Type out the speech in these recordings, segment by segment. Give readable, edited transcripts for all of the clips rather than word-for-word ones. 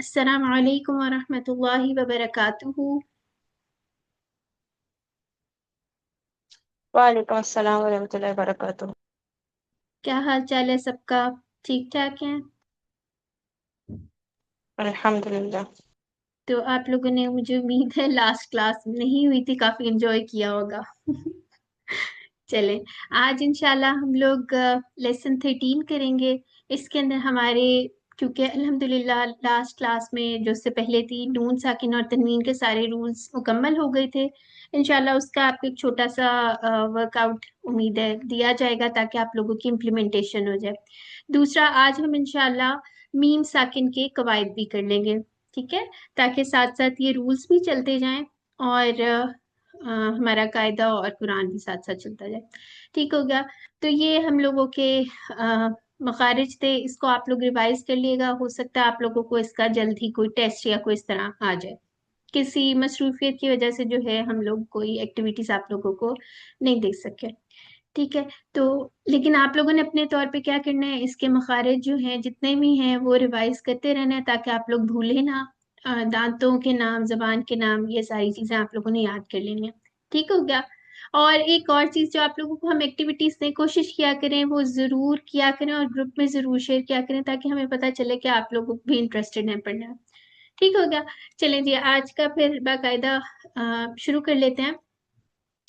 अस्सलाम वालेकुम व रहमतुल्लाहि व बरकातुहू। वालेकुम अस्सलाम वरहमतुल्लाहि वबरकातुह। क्या हाल चाल है सबका? ठीक ठाक है? अल्हम्दुलिल्लाह। तो आप लोगों ने, मुझे उम्मीद है लास्ट क्लास नहीं हुई थी, काफी एंजॉय किया होगा। चलें, आज इंशाल्लाह हम लोग लेसन 13 करेंगे। इसके अंदर हमारे, क्योंकि अल्हम्दुलिल्लाह लास्ट क्लास में जो उससे पहले थी, नून साकिन और तनवीन के सारे रूल्स मुकम्मल हो गए थे। इंशाल्लाह उसका आपको एक छोटा सा वर्कआउट उम्मीद है दिया जाएगा ताकि आप लोगों की इम्प्लीमेंटेशन हो जाए। दूसरा, आज हम इंशाल्लाह मीम साकिन के कवायद भी कर लेंगे, ठीक है, ताकि साथ साथ ये रूल्स भी चलते जाएं और हमारा कायदा और कुरान भी साथ साथ चलता जाए। ठीक हो गया? तो ये हम लोगों के मखारिज थे, इसको आप लोग रिवाइज कर लिएगा। हो सकता है आप लोगों को इसका जल्द ही कोई टेस्ट या कोई इस तरह आ जाए। किसी मसरूफियत की वजह से जो है हम लोग कोई एक्टिविटीज आप लोगों को नहीं देख सके, ठीक है। तो लेकिन आप लोगों ने अपने तौर पे क्या करना है, इसके मखारिज जो हैं जितने भी हैं वो रिवाइज करते रहना है ताकि आप लोग भूलें ना। दांतों के नाम, जबान के नाम, ये सारी चीजें आप लोगों ने याद कर लेनी है। ठीक हो गया? और एक और चीज जो आप लोगों को हम एक्टिविटीज में कोशिश किया करें वो जरूर किया करें और ग्रुप में जरूर शेयर किया करें ताकि हमें पता चले कि आप लोग भी इंटरेस्टेड हैं पढ़ना में। ठीक हो गया? चलें जी, आज का फिर बाकायदा शुरू कर लेते हैं।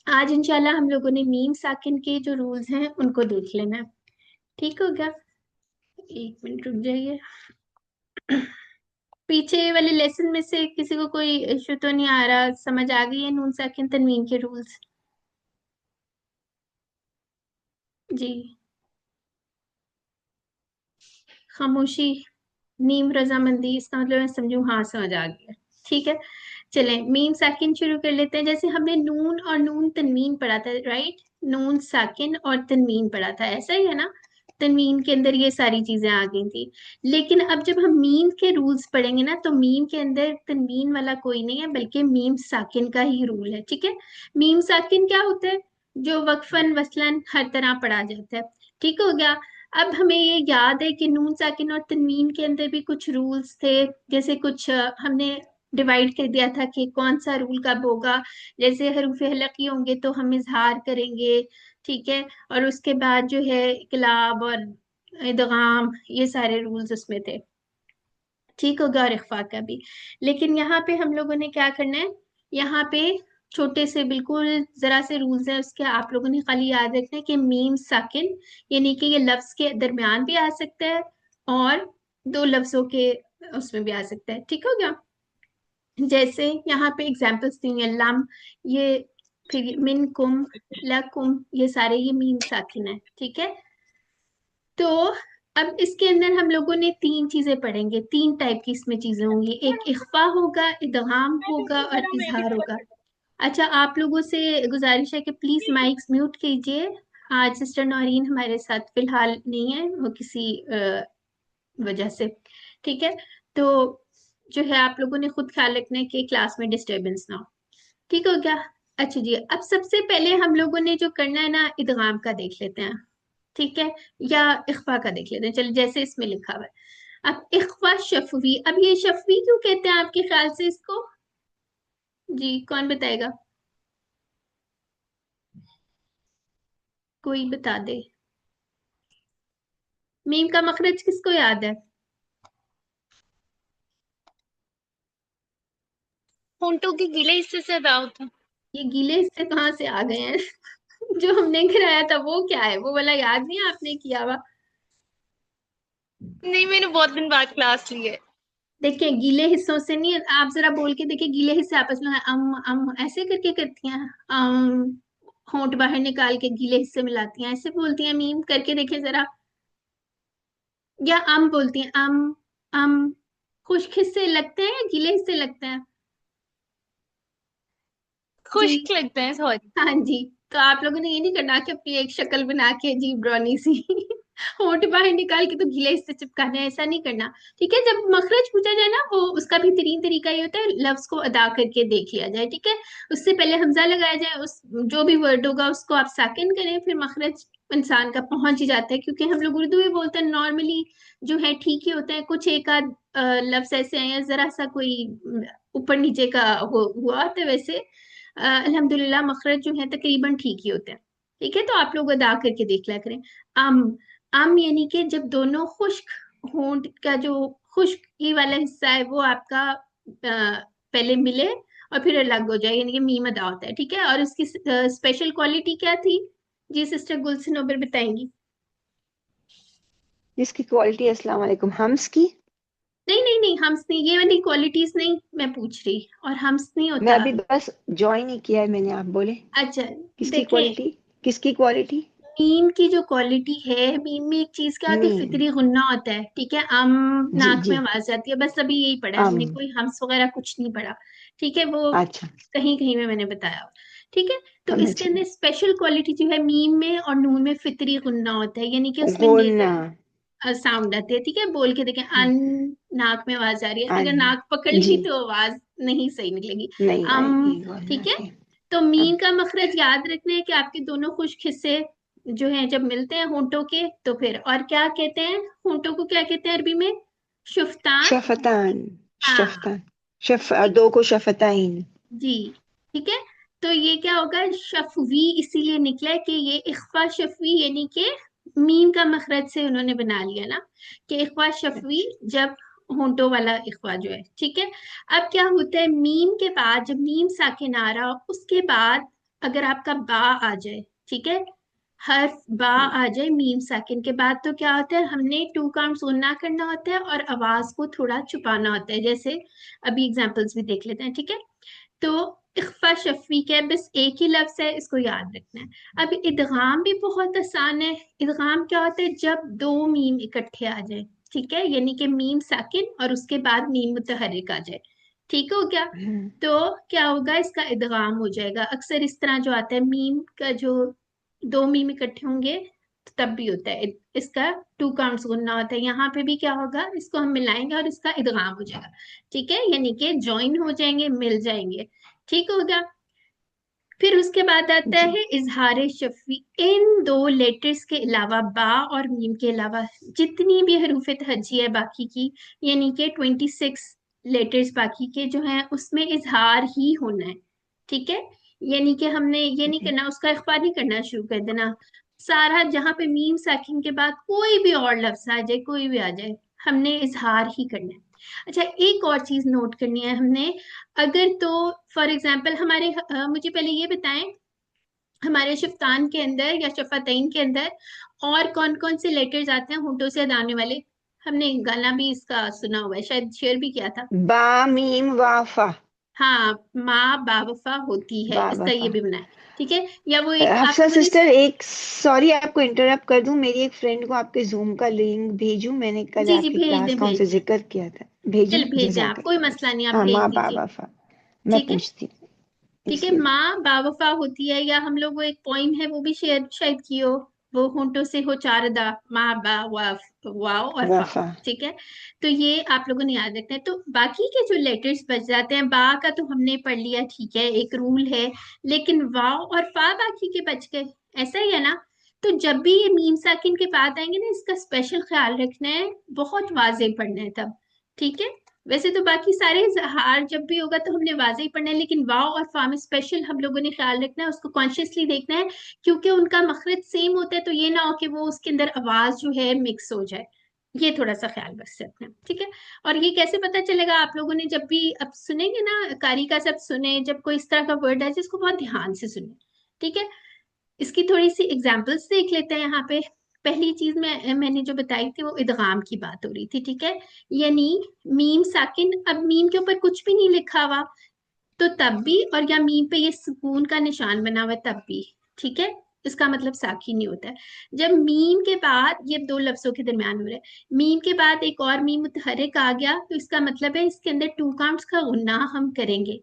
आज इंशाल्लाह हम लोगों ने मीम साकिन के जो रूल्स हैं उनको देख लेना है। ठीक हो गया? एक मिनट रुक जाइए। पीछे वाले लेसन में से किसी को कोई इशू तो नहीं आ रहा? समझ आ गई है नून साकिन तनवीन के रूल्स? जी। खामोशी, नीम, रजामंदी, इसका मतलब मैं समझू हाँ समझ आ गया। ठीक है, चलें मीम साकिन शुरू कर लेते हैं। जैसे हमने नून और नून तनवीन पढ़ा था, राइट? नून साकिन और तनवीन पढ़ा था, ऐसा ही है ना? तनवीन के अंदर ये सारी चीजें आ गई थी। लेकिन अब जब हम मीम के रूल्स पढ़ेंगे ना, तो मीम के अंदर तनवीन वाला कोई नहीं है बल्कि मीम साकिन का ही रूल है, ठीक है। मीम साकिन क्या होता है? जो वक्फन वसलन हर तरह पढ़ा जाता है। ठीक हो गया? अब हमें ये याद है कि नून साकिन और तनवीन के अंदर भी कुछ रूल्स थे। जैसे कुछ हमने डिवाइड कर दिया था कि कौन सा रूल कब होगा। जैसे हरूफ हलकी होंगे तो हम इजहार करेंगे, ठीक है। और उसके बाद जो है इकलाब और इदगाम, ये सारे रूल्स उसमें थे। ठीक हो गया? और इख्फा का भी। लेकिन यहाँ पे हम लोगों ने क्या करना है, यहाँ पे छोटे से बिल्कुल जरा से रूल्स हैं उसके, आप लोगों ने खाली याद रखना है कि मीम साकिन यानी कि ये लफ्ज के दरमियान भी आ सकता है और दो लफ्जों के उसमें भी आ सकता है। ठीक हो गया? जैसे यहाँ पे एग्जाम्पल्स दी हैं, लम, ये, फिर मिन कुम, लकुम, ये सारे ये मीम साकिन है, ठीक है। तो अब इसके अंदर हम लोगों ने तीन चीजें पढ़ेंगे, तीन टाइप की इसमें चीजें होंगी। एक इख्फा होगा, इदगाम होगा और इजहार होगा। अच्छा, आप लोगों से गुजारिश है कि प्लीज माइक्स म्यूट कीजिए। आज सिस्टर नौरीन हमारे साथ फिलहाल नहीं है, वो किसी वजह से, ठीक है। तो जो है आप लोगों ने खुद ख्याल रखना है कि क्लास में डिस्टरबेंस ना हो। ठीक हो गया? अच्छा जी, अब सबसे पहले हम लोगों ने जो करना है ना, इदगाम का देख लेते हैं, ठीक है, या इख्फा का देख लेते हैं। चलो, जैसे इसमें लिखा हुआ है, अब इख्फा शफवी। अब ये शफवी क्यों कहते हैं आपके ख्याल से इसको? जी, कौन बताएगा? कोई बता दे। मीम का मखरज किसको याद है? होंठों के गीले हिस्से से अदा होता। ये गीले हिस्से कहाँ से आ गए हैं? जो हमने कराया था वो क्या है, वो वाला याद नहीं है आपने किया हुआ? नहीं, मैंने बहुत दिन बाद क्लास ली है। देखिए, गीले हिस्सों से नहीं, आप जरा बोल के देखिए, गीले हिस्से आपस में ऐसे करके करती हैं। अम होंठ बाहर निकाल के गीले हिस्से मिलाती हैं, ऐसे बोलती हैं मीम, करके देखिए जरा। या बोलती हैं अम। खुश्क हिस्से लगते हैं या गीले हिस्से लगते हैं? जी खुश्क लगते हैं, सॉरी। हाँ जी। तो आप लोगों ने ये नहीं करना कि अपनी एक शक्ल बना के अजीब ड्रॉनी सी होंठ बाहर निकाल के तो गीला इससे चिपकाना है, ऐसा नहीं करना। ठीक है, जब मखरज पूछा जाए ना, वो उसका भी तरीन तरीका ये होता है, लफ्ज को अदा करके देख लिया जाए। ठीक है, उससे पहले हमजा लगाया जाए, उस जो भी वर्ड होगा उसको आप साकिन करें, फिर मखरज इंसान का पहुंच ही जाता है, क्योंकि हम लोग उर्दू में बोलते हैं नॉर्मली जो है ठीक ही होता है। कुछ एक आध लफ्ज ऐसे हैं या जरा सा कोई ऊपर नीचे का हुआ होता है, वैसे अल्हम्दुलिल्लाह मखरज जो है तकरीबन ठीक ही होते हैं। ठीक है, तो आप लोग अदा करके देख लिया करें। अम अम यानी कि जब दोनों खुश्क होंठ का जो खुश्की वाला हिस्सा है वो आपका पहले मिले और फिर अलग हो जाए, यानी कि मीम अदा होता है। ठीक है, और उसकी स्पेशल क्वालिटी क्या थी जी, सिस्टर गुलशन ओबर बताएंगी। जिसकी क्वालिटी, अस्सलाम वालेकुम, हम्स की। नहीं नहीं नहीं, हम्स नहीं, ये वाली क्वालिटीज नहीं मैं पूछ रही, और हम्स नहीं मैं होता। अभी बस ज्वाइन ही किया है मैंने, आप बोले अच्छा, किसकी देखें, क्वालिटी, किसकी क्वालिटी। मीम की जो क्वालिटी है, मीम में एक चीज क्या होती है, मीम। फितरी गुन्ना होता है। ठीक है, अम जी नाक में जी। आवाज जाती है, बस अभी यही पढ़ा है आम। हमने, कोई हम्स वगैरह कुछ नहीं पढ़ा। ठीक है, वो अच्छा। कहीं कहीं में मैंने बताया। ठीक है, तो समझ इसके अंदर गई। स्पेशल क्वालिटी जो है, मीम में और नून में फितरी गुन्ना होता है, यानी कि उसमें गुना। नेजल साउंड आती है। ठीक है, बोल के देखें, हम्म, अन नाक में आवाज आ रही है, आन। अगर नाक पकड़ ली जी। तो आवाज नहीं सही निकलेगी। नहीं अम आएगी गुना ठीक है, के। तो हाँ। मीम का मखरज याद रखना है कि आपके दोनों खुश्क हिस्से जो हैं जब मिलते हैं होंठों के, तो फिर और क्या कहते हैं, होंठों को क्या कहते हैं अरबी में, शुफ्तान। शफतान। हाँ, शफतान। शफ ठीक, दो को शफताइन। जी। ठीक है, तो ये क्या होगा, शफवी इसीलिए निकला है कि ये इख्फा शफवी, यानी कि मीम का मखरज से उन्होंने बना लिया ना, कि इख्फा शफवी, अच्छा। जब होंठों वाला इख्फा जो है। ठीक है, अब क्या होता है, मीम के बाद जब मीम साकिन आ रहा हो, उसके बाद अगर आपका बा आ जाए, ठीक है, हर्फ बा आ जाए मीम साकिन के बाद, तो क्या होता है, हमने टू काउंट्स गुन्ना करना होता है और आवाज को थोड़ा छुपाना होता है। जैसे अभी एग्जांपल्स भी देख लेते हैं। ठीक है, तो इख्फा शफीक है, बस एक ही लफ्ज है, इसको याद रखना है। अब इदगाम भी बहुत आसान है। इदगाम क्या होता है, जब दो मीम इकट्ठे आ जाए। ठीक है, यानी कि मीम साकिन और उसके बाद मीम मुतहरिक आ जाए। ठीक हो गया, तो क्या होगा, इसका इदगाम हो जाएगा। अक्सर इस तरह जो आता है, मीम का जो दो मीम इकट्ठे होंगे तो तब भी होता है, इसका टू काउंट्स गुनना होता है। यहाँ पे भी क्या होगा, इसको हम मिलाएंगे और इसका इदगाम हो जाएगा। ठीक है, यानी कि ज्वाइन हो जाएंगे, मिल जाएंगे। ठीक होगा, फिर उसके बाद आता जी। है इजहार शफी। इन दो लेटर्स के अलावा, बा और मीम के अलावा, जितनी भी हरूफ तहज्जी है बाकी की, यानी कि 26 लेटर्स बाकी के जो हैं, उसमें इजहार ही होना है। ठीक है, यानी कि हमने ये नहीं करना, उसका इख्फा नहीं करना शुरू कर देना। सारा जहां पे मीम साकिन के बाद कोई भी और लफ्ज आ जाए, कोई भी आ जाए, हमने इजहार ही करना है। अच्छा, एक और चीज नोट करनी है हमने, अगर तो फॉर एग्जाम्पल हमारे मुझे पहले ये बताएं, हमारे शफ्तान के अंदर या शफातैन के अंदर और कौन कौन से लेटर्स आते हैं होंठों से अदा होने वाले। हमने गाना भी इसका सुना हुआ है, शायद शेयर भी किया था। बा मीम वाफा। हाँ, माँ बावफा होती है, बा इसका ये वफा। भी बना है। ठीक है, या वो एक आप हफ्सा लोगों ने, सिस्टर, एक सॉरी आपको इंटरप्ट कर दूं, मेरी एक फ्रेंड को आपके जूम का लिंक भेजूं, मैंने कल जी जी, आपकी भेज क्लास दें का भेज उनसे दें। जिक्र किया था। भेजूं, चल भेज दें आप, कोई जजाकल्ला मसला खैर। नहीं, आप हाँ, भेज माँ दीजिए। बाबा फा। मैं ठीक है, पूछती हूँ ठीक है, इसलिए। माँ बावफा होती है, या हम लोग वो एक पोइम है वो भी शेयर शायद की हो, वो होंठों से हो चार अदा, माँ बा वाफ वाव और फा। वफा। ठीक है, तो ये आप लोगों ने याद रखना है। तो बाकी के जो लेटर्स बच जाते हैं, बा का तो हमने पढ़ लिया, ठीक है, एक रूल है, लेकिन वाव और फा बाकी के बच गए, ऐसा ही है ना। तो जब भी ये मीम साकिन के बाद आएंगे ना, इसका स्पेशल ख्याल रखना है, बहुत वाजे पढ़ना है तब। ठीक है, वैसे तो बाकी सारे हार जब भी होगा तो हमने वाज़े ही पढ़ना है, लेकिन वाव और फा में स्पेशल हम लोगों ने ख्याल रखना है, उसको कॉन्शियसली देखना है, क्योंकि उनका मखरज सेम होता है, तो ये ना हो कि वो उसके अंदर आवाज जो है मिक्स हो जाए। ये थोड़ा सा ख्याल बस से रखना है। ठीक है, और ये कैसे पता चलेगा, आप लोगों ने जब भी अब सुनेंगे ना, कारी का सब सुने, जब कोई इस तरह का वर्ड है जिसको बहुत ध्यान से सुने। ठीक है, इसकी थोड़ी सी एग्जांपल्स देख लेते हैं यहाँ पे। पहली चीज मैंने जो बताई थी वो इदगाम की बात हो रही थी। ठीक है, यानी मीम साकिन, अब मीम के ऊपर कुछ भी नहीं लिखा हुआ तो तब भी, और या मीम पे ये सुकून का निशान बना हुआ है तब भी, ठीक है, इसका मतलब साकिन नहीं होता है। जब मीम के बाद ये दो लफ्जों के दरमियान हो रहा है, मीम के बाद एक और मीम मुतहरिक आ गया, तो इसका मतलब है इसके अंदर टू काउंट्स का गुन्ना हम करेंगे।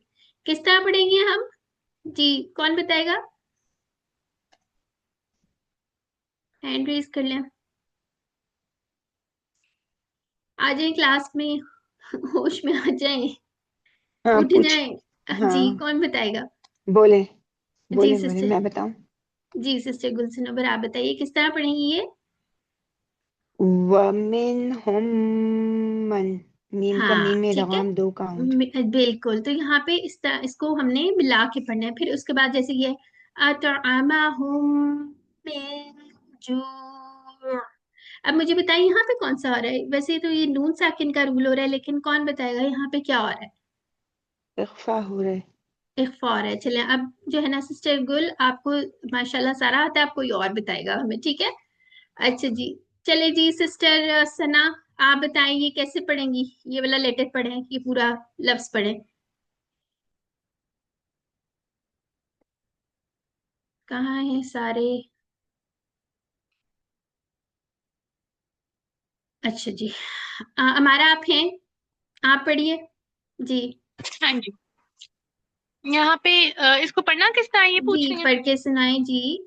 किस तरह पढ़ेंगे हम, जी, कौन बताएगा? हैंड रेज कर लें। आ जाए क्लास में, होश में आ जाए, हाँ उठ पूछ। जाए। जी, हाँ कौन बताएगा? बोले, जी बोले बोले, सिस्टर। मैं बताऊं? जी सिस्टर गुलसिनोबर, आप बताइए किस तरह पढ़ेंगी ये? वमिन हम मन, मीम का हाँ मीम में ठीक है। लगाम, दो काउंट। बिल्कुल, तो यहाँ पे इस तरह इसको हमने मिला के पढ़ना है। फिर उसके बाद जैसे ये अतअमाहुम मिन जू'। अब मुझे बताइए यहाँ पे कौन सा हो रहा है? वैसे तो ये नून साकिन का रूल हो रहा है, लेकिन कौन बताएगा यहाँ पे क्या हो रहा है? इख्फा हो रहा है। इख्फा हो रहा है। चले अब जो है ना सिस्टर गुल, आपको माशाल्लाह सारा आता है, आप कोई और बताएगा हमें, ठीक है? अच्छा जी। चले जी सिस्टर सना, आप बताइए कैसे पढ़ेंगी? ये वाला लेटर पढ़ें, ये पूरा लफ्ज पढ़ें। कहाँ हैं सारे? अच्छा जी। हमारा आप हैं, आप पढ़िए जी। हाँ जी। यहाँ पे इसको पढ़ना किस तरह ये जी पूछ रही हैं? पढ़ के सुनाए जी।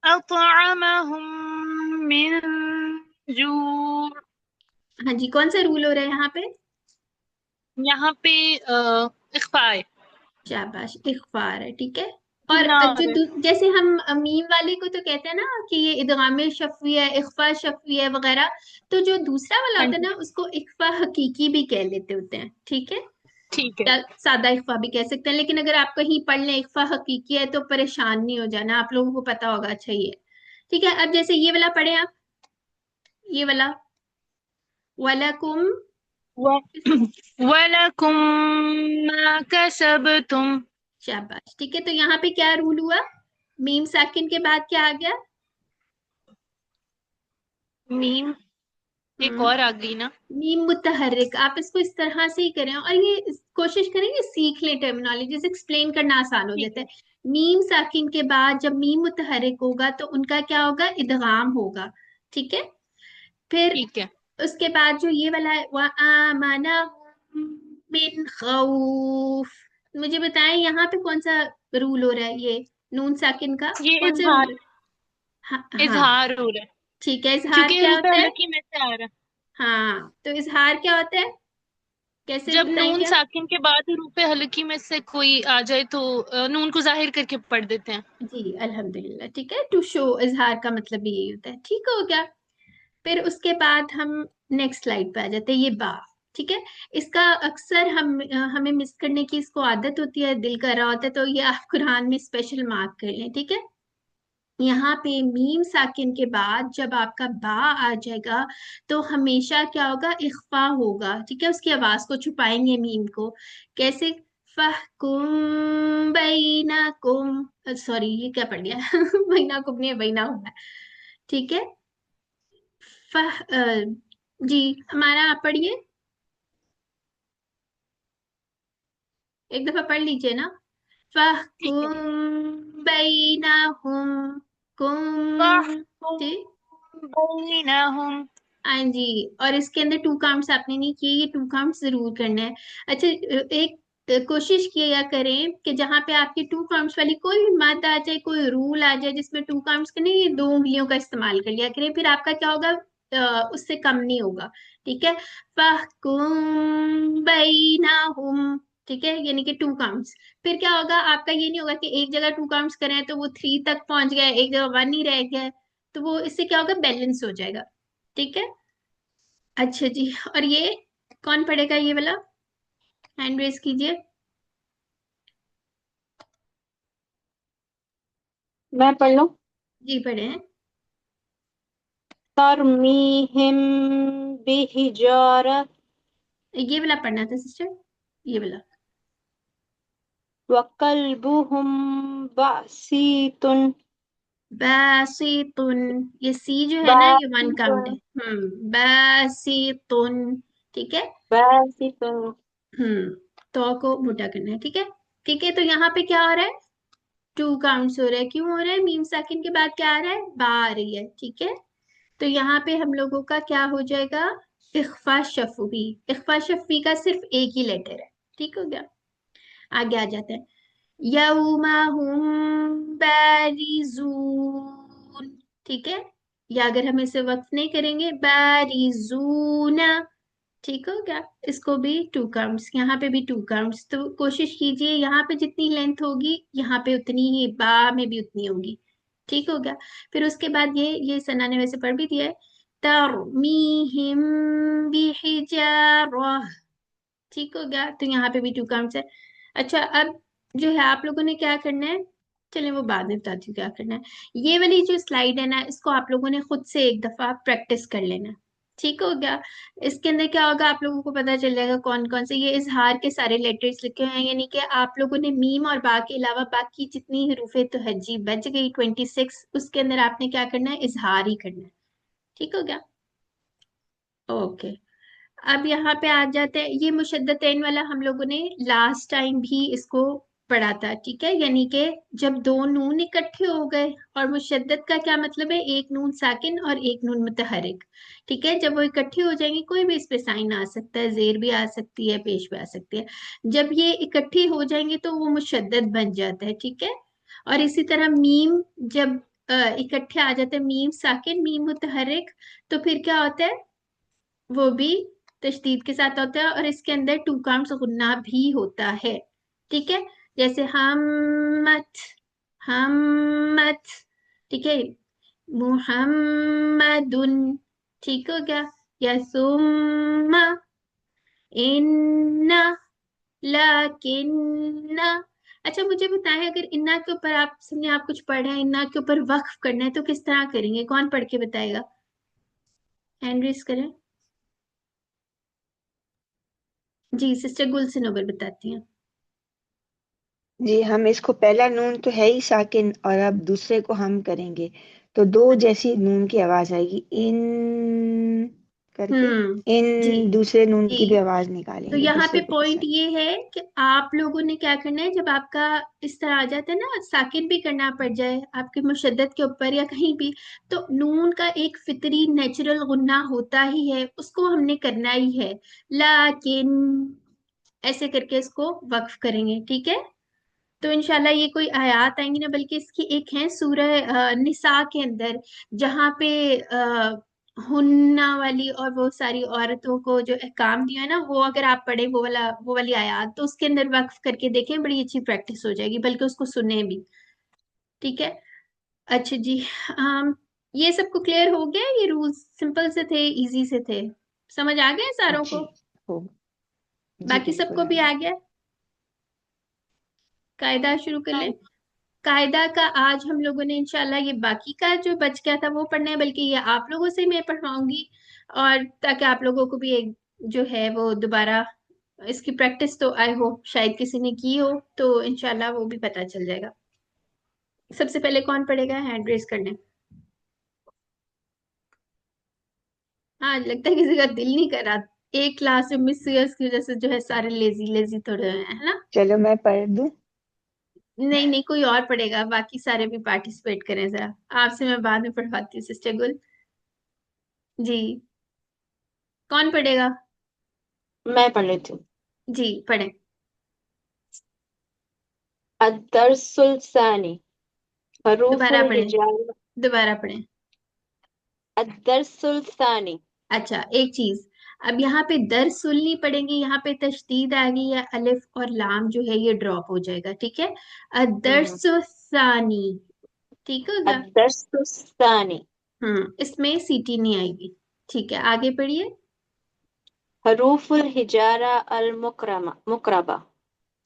अतअमहुम मिन जू। हाँ जी, कौन सा रूल हो रहा है यहाँ पे? यहाँ पे इख्फा है। शाबाश, इख्फार है, ठीक है। और गुन्ना हो जो रहा है। जैसे हम मीम वाले को तो कहते हैं ना कि ये इदगाम शफवी है, इख्फा शफवी है वगैरह, तो जो दूसरा वाला हाँ होता है जी। ना उसको इख्फा हकीकी भी कह लेते होते हैं, ठीक है? ठीक है। या सादा इख्फा भी कह सकते हैं, लेकिन अगर आप कहीं पढ़ लें इख्फा हकीकी है तो परेशान नहीं हो जाना, आप लोगों को पता होगा। अच्छा ये ठीक है। अब जैसे ये वाला पढ़े आप, ये वाला वलकुम। व वलकुम मा कसबतुम। शाबाश, ठीक है। तो यहाँ पे क्या रूल हुआ? मीम साकिन के बाद क्या आ गया? मीम एक हम्म और आ गई ना। मीम मुतहर्रिक। आप इसको इस तरह से ही करें और ये कोशिश करें कि सीख लें, टर्मिनोलॉजी से एक्सप्लेन करना आसान हो ठीक जाता है। है। मीम साकिन के बाद जब मीम मुतहर्रिक होगा तो उनका क्या होगा? इदगाम होगा, ठीक है? फिर ठीक है। उसके बाद जो ये वाला है, व आमना मिन खौफ। मुझे बताएं यहाँ पे कौन सा रूल हो रहा है? ये नून साकिन का ये कौन सा रूल? इजहार, हाँ हाँ, इजहार हो रहा है ठीक है। इजहार क्योंकि क्या हरूफ होता है? हलकी में से आ रहा है। हाँ, तो इजहार क्या होता है? कैसे जब नून बताएंगे आप? साकिन के बाद हरूफ हलकी में से कोई आ जाए तो नून को जाहिर करके पढ़ देते हैं। जी अल्हम्दुलिल्लाह, ठीक है। टू शो, इजहार का मतलब भी यही होता है, ठीक हो गया। फिर उसके बाद हम नेक्स्ट स्लाइड पे आ जाते हैं, ये बा, ठीक है। इसका अक्सर हमें मिस करने की इसको आदत होती है, दिल कर रहा होता है, तो ये आप कुरान में स्पेशल मार्क कर लें, ठीक है। यहाँ पे मीम साकिन के बाद जब आपका बा आ जाएगा तो हमेशा क्या होगा? इख्फा होगा, ठीक है। उसकी आवाज को छुपाएंगे मीम को। कैसे? फहकुम बैनाकुम, सॉरी ये क्या पढ़ गया? बैनाकुम नहीं है, बैनाहुम है, ठीक है। जी, हमारा आप पढ़िए, एक दफा पढ़ लीजिए ना। ठीक है। फहकुम बैनाहुम कुम, जी। फहकुम बैनहुम। हाँ जी। और इसके अंदर टू काउंट्स आपने नहीं किए, ये टू काउंट्स जरूर करना है। अच्छा, एक कोशिश किया करें कि जहां पे आपकी टू काउंट्स वाली कोई भी मत आ जाए, कोई रूल आ जाए जिसमें टू काउंट्स के नहीं, ये दो उंगलियों का इस्तेमाल कर लिया करें, फिर आपका क्या होगा? उससे कम नहीं होगा, ठीक है। फहकुम बैनहुम, ठीक है, यानी कि टू काउंट्स। फिर क्या होगा आपका? ये नहीं होगा कि एक जगह टू काउंट्स करें तो वो थ्री तक पहुंच गया, एक जगह वन ही रह गया, तो वो इससे क्या होगा? बैलेंस हो जाएगा, ठीक है। अच्छा जी। और ये कौन पढ़ेगा ये वाला? हैंड रेज कीजिए। मैं पढ़ लूं? जी पढ़े हैं। तरमीहिम बिहिजारा ये वाला पढ़ना था सिस्टर, ये वाला। वकल्बुहुम बासीतुन बासीतुन, ये सी जो है ना ये वन काउंट है। बासीतुन बासीतुन, ठीक है। बासीतुन। तो को मोटा करना है, ठीक है। ठीक है, तो यहाँ पे क्या हो रहा है? टू काउंट्स हो रहा है। क्यों हो रहा है? मीम साकिन के बाद क्या आ रहा है? बा आ रही है, ठीक है। तो यहाँ पे हम लोगों का क्या हो जाएगा? इख्फा शफवी। इख्फा शफवी का सिर्फ एक ही लेटर है, ठीक हो गया। आगे आ जाते हैं। यौमा हुम बारिजून, ठीक है। या अगर हम इसे वक्फ नहीं करेंगे, बारिजूना, ठीक हो गया। इसको भी टू काउंट्स, यहाँ पे भी टू काउंट्स। तो कोशिश कीजिए यहाँ पे जितनी लेंथ होगी यहाँ पे उतनी ही बा में भी उतनी होगी, ठीक हो गया। फिर उसके बाद ये सना ने वैसे पढ़ भी दिया है, तरमीहिम बिहिजारा, ठीक हो गया। तो यहाँ पे भी टू काउंट्स है। अच्छा, अब जो है आप लोगों ने क्या करना है, चलिए वो बाद में बताती हूँ क्या करना है। ये वाली जो स्लाइड है ना, इसको आप लोगों ने खुद से एक दफा प्रैक्टिस कर लेना, ठीक हो गया। इसके अंदर क्या होगा, आप लोगों को पता चल जाएगा कौन कौन से ये इजहार के सारे लेटर्स लिखे हुए हैं, यानी कि आप लोगों ने मीम और बा के अलावा बाकी जितनी हरूफे तो हज्जी बच गई 26, उसके अंदर आपने क्या करना है, इजहार ही करना है, ठीक हो गया। ओके, अब यहाँ पे आ जाते हैं, ये मुशद्दतैन वाला हम लोगों ने लास्ट टाइम भी इसको पढ़ा था, ठीक है। यानी कि जब दो नून इकट्ठे हो गए, और मुशद्दत का क्या मतलब है, एक नून साकिन और एक नून मुतहरिक, ठीक है। जब वो इकट्ठे हो जाएंगे, कोई भी इस पे साइन आ सकता है, जेर भी आ सकती है, पेश भी आ सकती है। जब ये इकट्ठे हो जाएंगे तो वो मुशद्दत बन जाता है, ठीक है। और इसी तरह मीम जब इकट्ठे आ जाते हैं, मीम साकिन मीम मुतहरिक, तो फिर क्या होता है, वो भी तशदीद के साथ होता है, और इसके अंदर टू काउंट्स गुन्ना भी होता है, ठीक है। जैसे हमत, ठीक है। मुहम्मदुन, ठीक हो गया। या सुम्मा इन्ना लाकिन्ना। अच्छा मुझे बताएं, अगर इन्ना के ऊपर आप समझे आप कुछ पढ़ रहे हैं, इन्ना के ऊपर वक्फ करना है तो किस तरह करेंगे, कौन पढ़ के बताएगा, हैंड रेस करें। जी सिस्टर गुल से नोबल बताती हैं। जी, हम इसको पहला नून तो है ही साकिन, और अब दूसरे को हम करेंगे तो दो जैसी नून की आवाज आएगी, इन करके। जी इन दूसरे नून जी। की भी आवाज तो निकालेंगे यहाँ दूसरे पे को के पॉइंट साथ। ये है कि आप लोगों ने क्या करना है, जब आपका इस तरह आ जाता है ना, साकिन भी करना पड़ जाए आपके मुशद्दद के ऊपर या कहीं भी, तो नून का एक फितरी नेचुरल गुन्ना होता ही है, उसको हमने करना ही है। लाकिन ऐसे करके इसको वक्फ करेंगे, ठीक है। तो इंशाल्लाह ये कोई आयत आएंगी ना, बल्कि इसकी एक है सूरह निसा के अंदर, जहाँ पे हुन्ना वाली और वो सारी औरतों को जो काम दिया है ना, वो अगर आप पढ़े वो वाली आयत, तो उसके अंदर वक्फ करके देखें, बड़ी अच्छी प्रैक्टिस हो जाएगी, बल्कि उसको सुने भी, ठीक है। अच्छा जी, ये सबको क्लियर हो गया, ये रूल्स सिंपल से थे, इजी से थे, समझ आ गए सारों जी को, हो। जी बाकी बिल्कुल सबको आ भी गया। आ गया। कायदा शुरू कर हाँ। ले। कायदा का आज हम लोगों ने इंशाल्लाह ये बाकी का जो बच गया था वो पढ़ना है, बल्कि ये आप लोगों से मैं पढ़वाऊंगी, और ताकि आप लोगों को भी एक जो है वो दोबारा इसकी प्रैक्टिस तो आई हो शायद किसी ने की हो, तो इंशाल्लाह वो भी पता चल जाएगा। सबसे पहले कौन पढ़ेगा, हैंड रेस करने। हाँ लगता है किसी का दिल नहीं कर रहा, एक क्लास में मिस हुई है, उसकी वजह से जो है सारे लेजी लेजी थोड़े हैं, है ना। चलो मैं पढ़ दूं। नहीं नहीं, कोई और पढ़ेगा, बाकी सारे भी पार्टिसिपेट करें जरा। आपसे मैं बाद में पढ़वाती हूँ सिस्टर गुल। जी, कौन पढ़ेगा। मैं पढ़ लेती हूँ। जी पढ़ें। अद्दरसुल सानी, दोबारा हरूफुल पढ़ें, हिजार। दोबारा पढ़ें। अद्दरसुल सानी। अच्छा एक चीज, अब यहाँ पे दर सुल नहीं पढ़ेंगे, यहाँ पे तशदीद आ गई या अलिफ और लाम जो है ये ड्रॉप हो जाएगा, ठीक है। हम्म। अदरसुसानी, ठीक होगा। अद्दरसुल सानी, इसमें सीटी नहीं आएगी, ठीक है। आगे पढ़िए। हरूफुल हिजारा अल मुकरमा मुकरबा।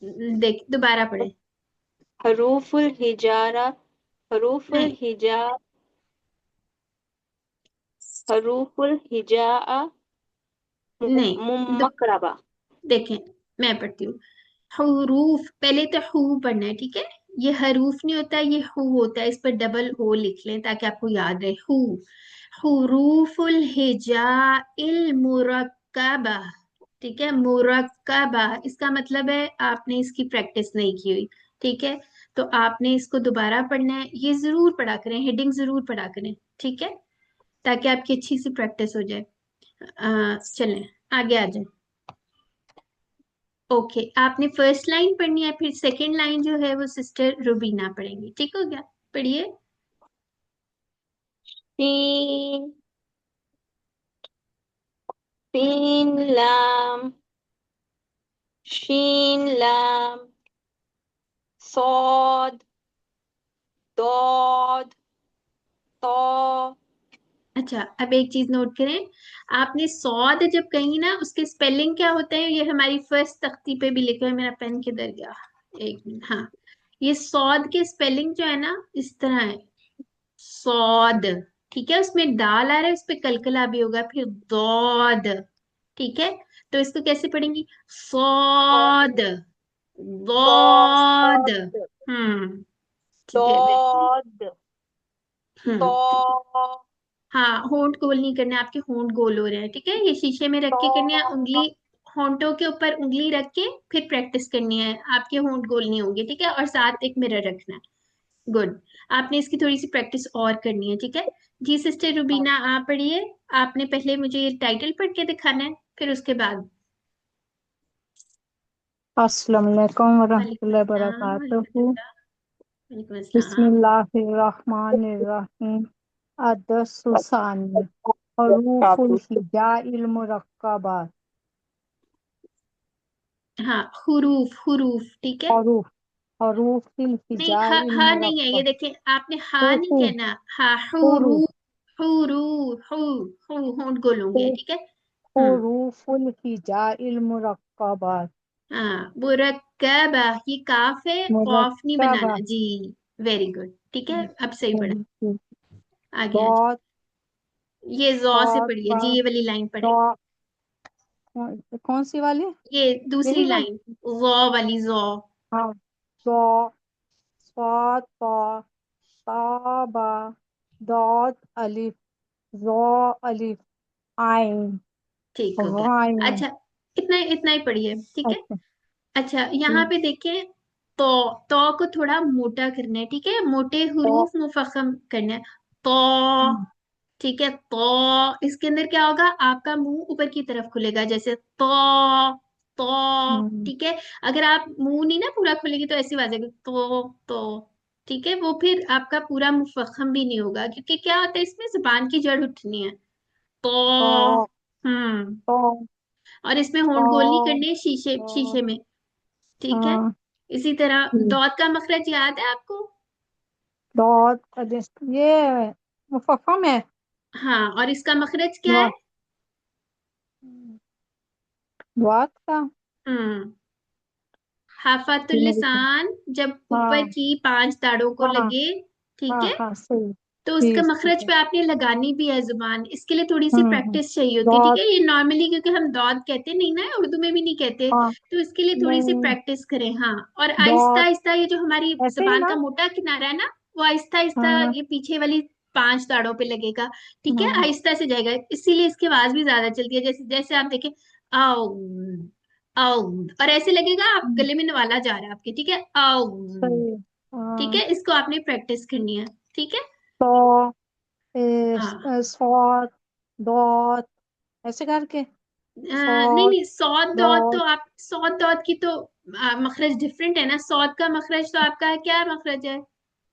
देख दोबारा पढ़े। हरूफुल हिजारा, हरूफुल नहीं हिजा, हरूफुल हिजा नहीं, मुकरबा। देखें, मैं पढ़ती हूँ। हरूफ पहले तो हु पढ़ना है, ठीक है। ये हरूफ नहीं होता, ये हु होता है, इस पर डबल ओ लिख लें ताकि आपको याद रहे। हु, हुरूफुल हिजाइल मुरक्कबा, ठीक है। मुरक्कबा इसका मतलब है आपने इसकी प्रैक्टिस नहीं की हुई, ठीक है। तो आपने इसको दोबारा पढ़ना है, ये जरूर पढ़ा करें, हेडिंग जरूर पढ़ा करें, ठीक है, ताकि आपकी अच्छी सी प्रैक्टिस हो जाए। चलें आगे आ जाए। ओके, आपने फर्स्ट लाइन पढ़नी है, फिर सेकंड लाइन जो है वो सिस्टर रुबीना पढ़ेंगी, ठीक हो गया? पढ़िए। शीन शीन लाम शीन लाम सौद दौद तौ। अच्छा, अब एक चीज नोट करें, आपने सौद जब कही ना, उसके स्पेलिंग क्या होते हैं, ये हमारी फर्स्ट तख्ती पे भी लिखा है, मेरा पेन किधर गया, एक मिनट, हाँ, ये सौद के स्पेलिंग जो है ना, इस तरह है, सौद, ठीक है, उसमें दाल आ रहा है, उस पे कलकला भी होगा, फिर दौद, ठीक है, तो इसको कैसे पढ़ेंगी? सौद, दौद। सौद ठीक है, दौद हम्म, तौ हाँ, होंठ गोल नहीं करने, आपके होंठ गोल हो रहे हैं, ठीक है, ये शीशे में रख के करनी है, तौ। उंगली होंठों के ऊपर उंगली रख के फिर प्रैक्टिस करनी है, आपके होंठ गोल नहीं होंगे, ठीक है, और साथ एक मिरर रखना है। गुड, आपने इसकी थोड़ी सी प्रैक्टिस और करनी है, ठीक है। जी सिस्टर रुबीना, आप पढ़िए। आपने पहले मुझे ये टाइटल पढ़ के दिखाना है, फिर उसके बाद। अस्सलाम वालेकुम वालेकुम वरहमतुल्लाहि अस्सलाम वबरकातुहू। वरहमतुल्लाह। वालेकुम अस्सलाम। बिस्मिल्लाहिर्रहमानिर्रहीम। अद-सुसानी हरूफुल हिजाइल मुरक्कबात। हाँ, हुरूफ हुरूफ, ठीक है। हरूफ हरूफिल नहीं, हा हिजाइल हा नहीं है, ये मुरक्कब। देखें, आपने हा हू नहीं हू कहना, हा हुरू, हुरूफ हुरू, हु, हु, होंठ गोल होंगे, ठीक है। हम्म, हुरूफुल हिजाइल मुरक्कबात। हाँ, मुरक्कबा, ये काफ है, कॉफ नहीं मुरक्कबा। बनाना जी। वेरी गुड, ठीक है, अब सही पढ़ा, आगे आ दौत जाओ। ये जौ से दौत पढ़िए बा जी, ये वाली लाइन पढ़े, दौ कौन सी वाली? ये दूसरी यही ना? लाइन, जौ वाली, जौ। हाँ। दौ स्वाद ताबा दौत अलिफ ज़ो अलिफ आइन ठीक हो गया। गाइन। अच्छा, इतना इतना ही पढ़िए, ठीक है। अच्छा। अच्छा, यहाँ ठीक। पे देखें, तो को थोड़ा मोटा करना है, ठीक है, मोटे तो हुरूफ मुफख्खम करना है, तो, ठीक है, तो इसके अंदर क्या होगा, आपका मुंह ऊपर की तरफ खुलेगा, जैसे तो, हम्म, ठीक है। अगर आप मुंह नहीं ना पूरा खोलेगी तो ऐसी आवाज आएगी, तो, ठीक है, वो फिर आपका पूरा मुफख्खम भी नहीं होगा, क्योंकि क्या होता है, इसमें जुबान की जड़ उठनी है, तो, तो हम्म, तो और इसमें होंठ गोल नहीं तो करने, शीशे शीशे तो में, ठीक है। हाँ। इसी तरह ठीक। दौत का मखरज याद है आपको? दौत ये मुफख्खम है। हाँ, और इसका मखरज क्या है? दौत दौत का। हम्म, हाफातुल जी नहीं पता। लिसान, जब ऊपर हाँ की 5 दाढ़ों को हाँ लगे, ठीक हाँ है, हाँ सही। तो उसका ठीक मखरज है। पे आपने लगानी भी है जुबान, इसके लिए थोड़ी सी हम्म। प्रैक्टिस चाहिए होती है, ठीक दौत। है, ये नॉर्मली क्योंकि हम दौद कहते नहीं ना, उर्दू में भी नहीं कहते, हाँ। तो इसके लिए थोड़ी सी नहीं। प्रैक्टिस करें, हाँ। और आहिस्ता दौत आहिस्ता ये जो हमारी ऐसे ही जबान ना? का मोटा किनारा है ना, वो आहिस्ता आहिस्ता हाँ। ये पीछे वाली 5 दाढ़ों पे लगेगा, ठीक है, हाँ। आहिस्ता से जाएगा, इसीलिए इसकी आवाज भी ज्यादा चलती है, जैसे जैसे आप देखें, आओ, आओ, और ऐसे लगेगा आप हम्म, गले में नवाला जा रहा है आपके, ठीक है, आओ, सही। ठीक हाँ। है, इसको आपने प्रैक्टिस करनी है, ठीक है। तो हाँ, स्वाद दौत ऐसे करके नहीं स्वाद नहीं, सौद दौद तो दौत। आप, सौद दौद की तो मखरज डिफरेंट है ना, सौद का मखरज तो आपका क्या मखरज है,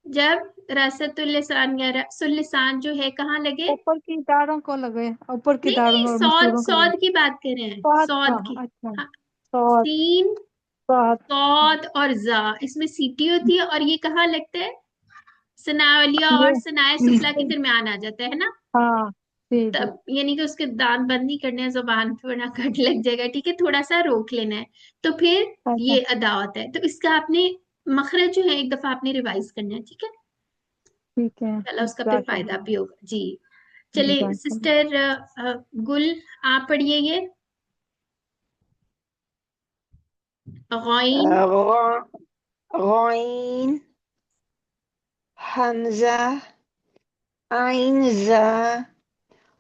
जब रसतुल लिसान या रसुल लिसान जो है कहाँ लगे? ऊपर की दाढ़ों को लगे। ऊपर की नहीं दाढ़ों नहीं, और सौद मसूड़ों को लगे। सौद की बात कर रहे हैं, स्वाद का। सौद की। अच्छा। हाँ, स्वाद सीन, स्वाद। सौद और जा, इसमें सीटी होती है, और ये कहाँ लगता है, सनावलिया और ये सनाए सुफला के दरमियान आ जाता है ना, हाँ जी जी। तब यानी कि उसके दांत बंद नहीं करने हैं जुबान पे, वरना कट लग जाएगा, ठीक है, थोड़ा सा रोक लेना है, तो फिर अच्छा। ये अदा होता है, तो इसका आपने मखरज जो है एक दफा आपने रिवाइज करना है, ठीक है, ठीक है। चलो उसका फिर फायदा जज़ाकल्लाह। भी होगा जी। चलिए जज़ाकल्लाह। सिस्टर गुल, आप पढ़िए ये गॉइन, गॉइन हमजा आइन जा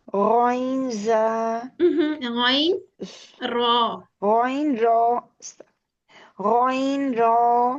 गॉइन जा गॉइन रॉ, गॉइन रॉ गॉइन रॉ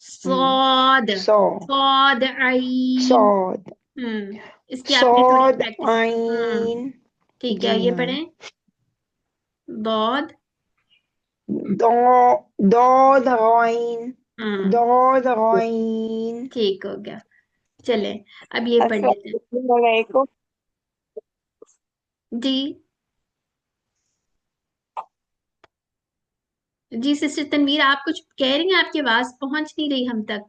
सौद, सौद सौ सौद आइन सौद इसकी आपने थोड़ी सौद प्रैक्टिस आइन ठीक जी है ये हाँ पढ़ें दौद दो दौद गौइन हाँ दौद गौइन ठीक हो गया चले अब ये पढ़ अस्सलाम लेते हैं वालेकुम। जी जी सिस्टर तनवीर आप कुछ कह रही हैं आपकी आवाज पहुंच नहीं रही हम तक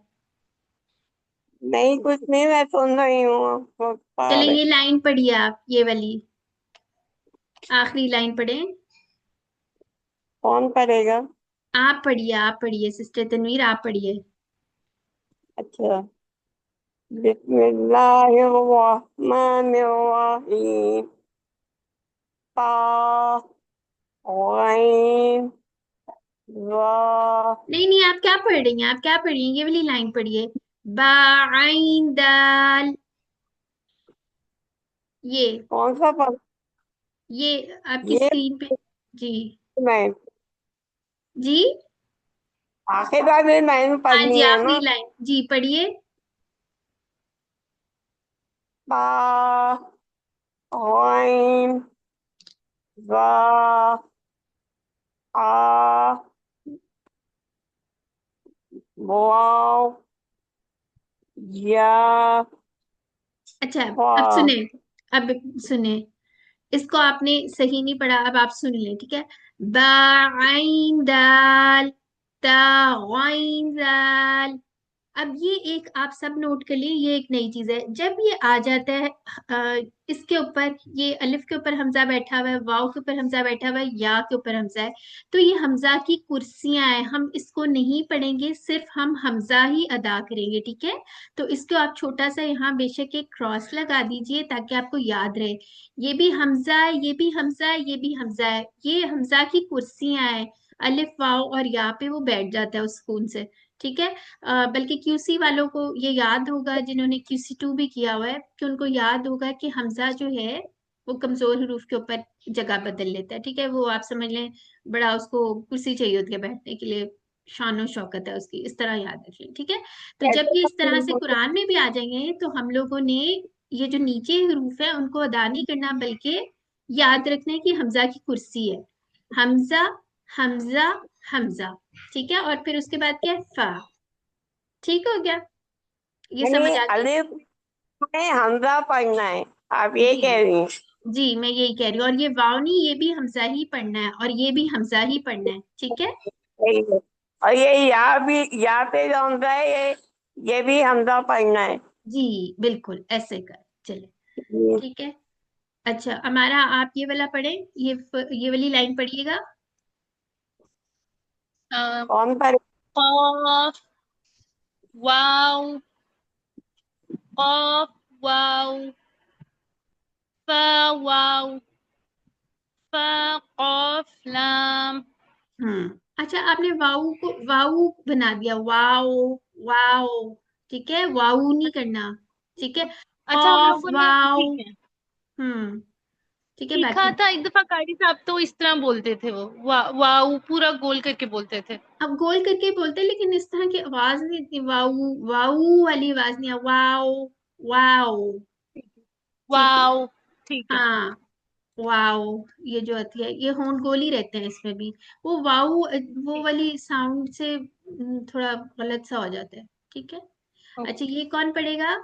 नहीं कुछ नहीं, मैं सुन रही हूँ आपको पढ़ा चले रहे। ये लाइन पढ़िए आप ये वाली आखिरी लाइन पढ़े कौन पढ़ेगा? आप पढ़िए सिस्टर तनवीर आप पढ़िए अच्छा। बिस्मिल्लाहिर्रहमानिर्रहीम। ता गैन रा। नहीं नहीं आप क्या पढ़ रही हैं आप क्या पढ़ रही हैं ये वाली लाइन पढ़िए बाइन दाल ये कौन सा पढ़? ये आपकी ये स्क्रीन पे जी मैं जी आखिर वाली लाइन हाँ जी पढ़नी है आखिरी ना? लाइन जी पढ़िए ता गैन रा आ वाव या अच्छा फा। अब सुने अब सुने इसको आपने सही नहीं पढ़ा अब आप सुन लें ठीक है बाइन दाल ताइन दाल अब ये एक आप सब नोट कर लिए ये एक नई चीज है जब ये आ जाता है इसके ऊपर ये अलिफ के ऊपर हमजा बैठा हुआ है वाव के ऊपर हमजा बैठा हुआ है या के ऊपर हमजा है तो ये हमजा की कुर्सियां हैं हम इसको नहीं पढ़ेंगे सिर्फ हम हमजा ही अदा करेंगे ठीक है तो इसको आप छोटा सा यहाँ बेशक एक क्रॉस लगा दीजिए ताकि आपको याद रहे ये भी हमजा है ये भी हमजा है ये भी हमजा है ये हमजा की कुर्सियां हैं अलिफ वाव और या पे वो बैठ जाता है उस सुकून से ठीक है बल्कि क्यूसी वालों को ये याद होगा जिन्होंने QC2 भी किया हुआ है कि उनको याद होगा कि हमजा जो है वो कमजोर हरूफ के ऊपर जगह बदल लेता है ठीक है वो आप समझ लें बड़ा उसको कुर्सी चाहिए होती है बैठने के लिए शान शौकत है उसकी इस तरह याद रखिए ठीक है तो जब कैसे ये इस तरह से पढ़ेंगे? कुरान में भी आ जाएंगे तो हम लोगों ने ये जो नीचे हरूफ है उनको अदा नहीं करना बल्कि याद रखना है कि हमजा की कुर्सी है हमजा हमजा हमजा ठीक है और फिर उसके बाद क्या है फा ठीक हो गया ये समझ यानी आ गई अलिफ में हमजा पढ़ना है, आप ये जी कह रही हैं? जी मैं यही कह रही हूँ और ये वाव नहीं ये भी हमजा ही पढ़ना है और ये भी हमजा ही पढ़ना है ठीक है सही है। और ये या भी, या पे जो हमजा है, ये भी हमजा पढ़ना है। जी बिल्कुल ऐसे कर चले जी। ठीक है अच्छा हमारा आप ये वाला पढ़े ये वाली लाइन पढ़िएगा कौन पढ़े? कॉफ वाव कॉफ वाव फा वाव फा कॉफ लाम। अच्छा आपने वाऊ को वाऊ बना दिया वाओ वाओ ठीक है वाऊ नहीं करना ठीक है अच्छा हम ऑफ लोगों ने वाओ ठीक है ठीक है सीखा बाकी था एक दफा कारी साहब तो इस तरह बोलते थे वो वाव पूरा गोल करके बोलते थे। अब गोल करके बोलते हैं लेकिन इस तरह की आवाज नहीं इतनी वाऊ वाऊ वाली आवाज नहीं है वाओ वाओ ठीक है वाव ठीक है। हाँ वाओ ये जो आती है ये होंठ गोल ही रहते हैं इसमें भी वो वाऊ वो वाली साउंड से थोड़ा गलत सा हो जाता है ठीक है अच्छा ओके। ये कौन पढ़ेगा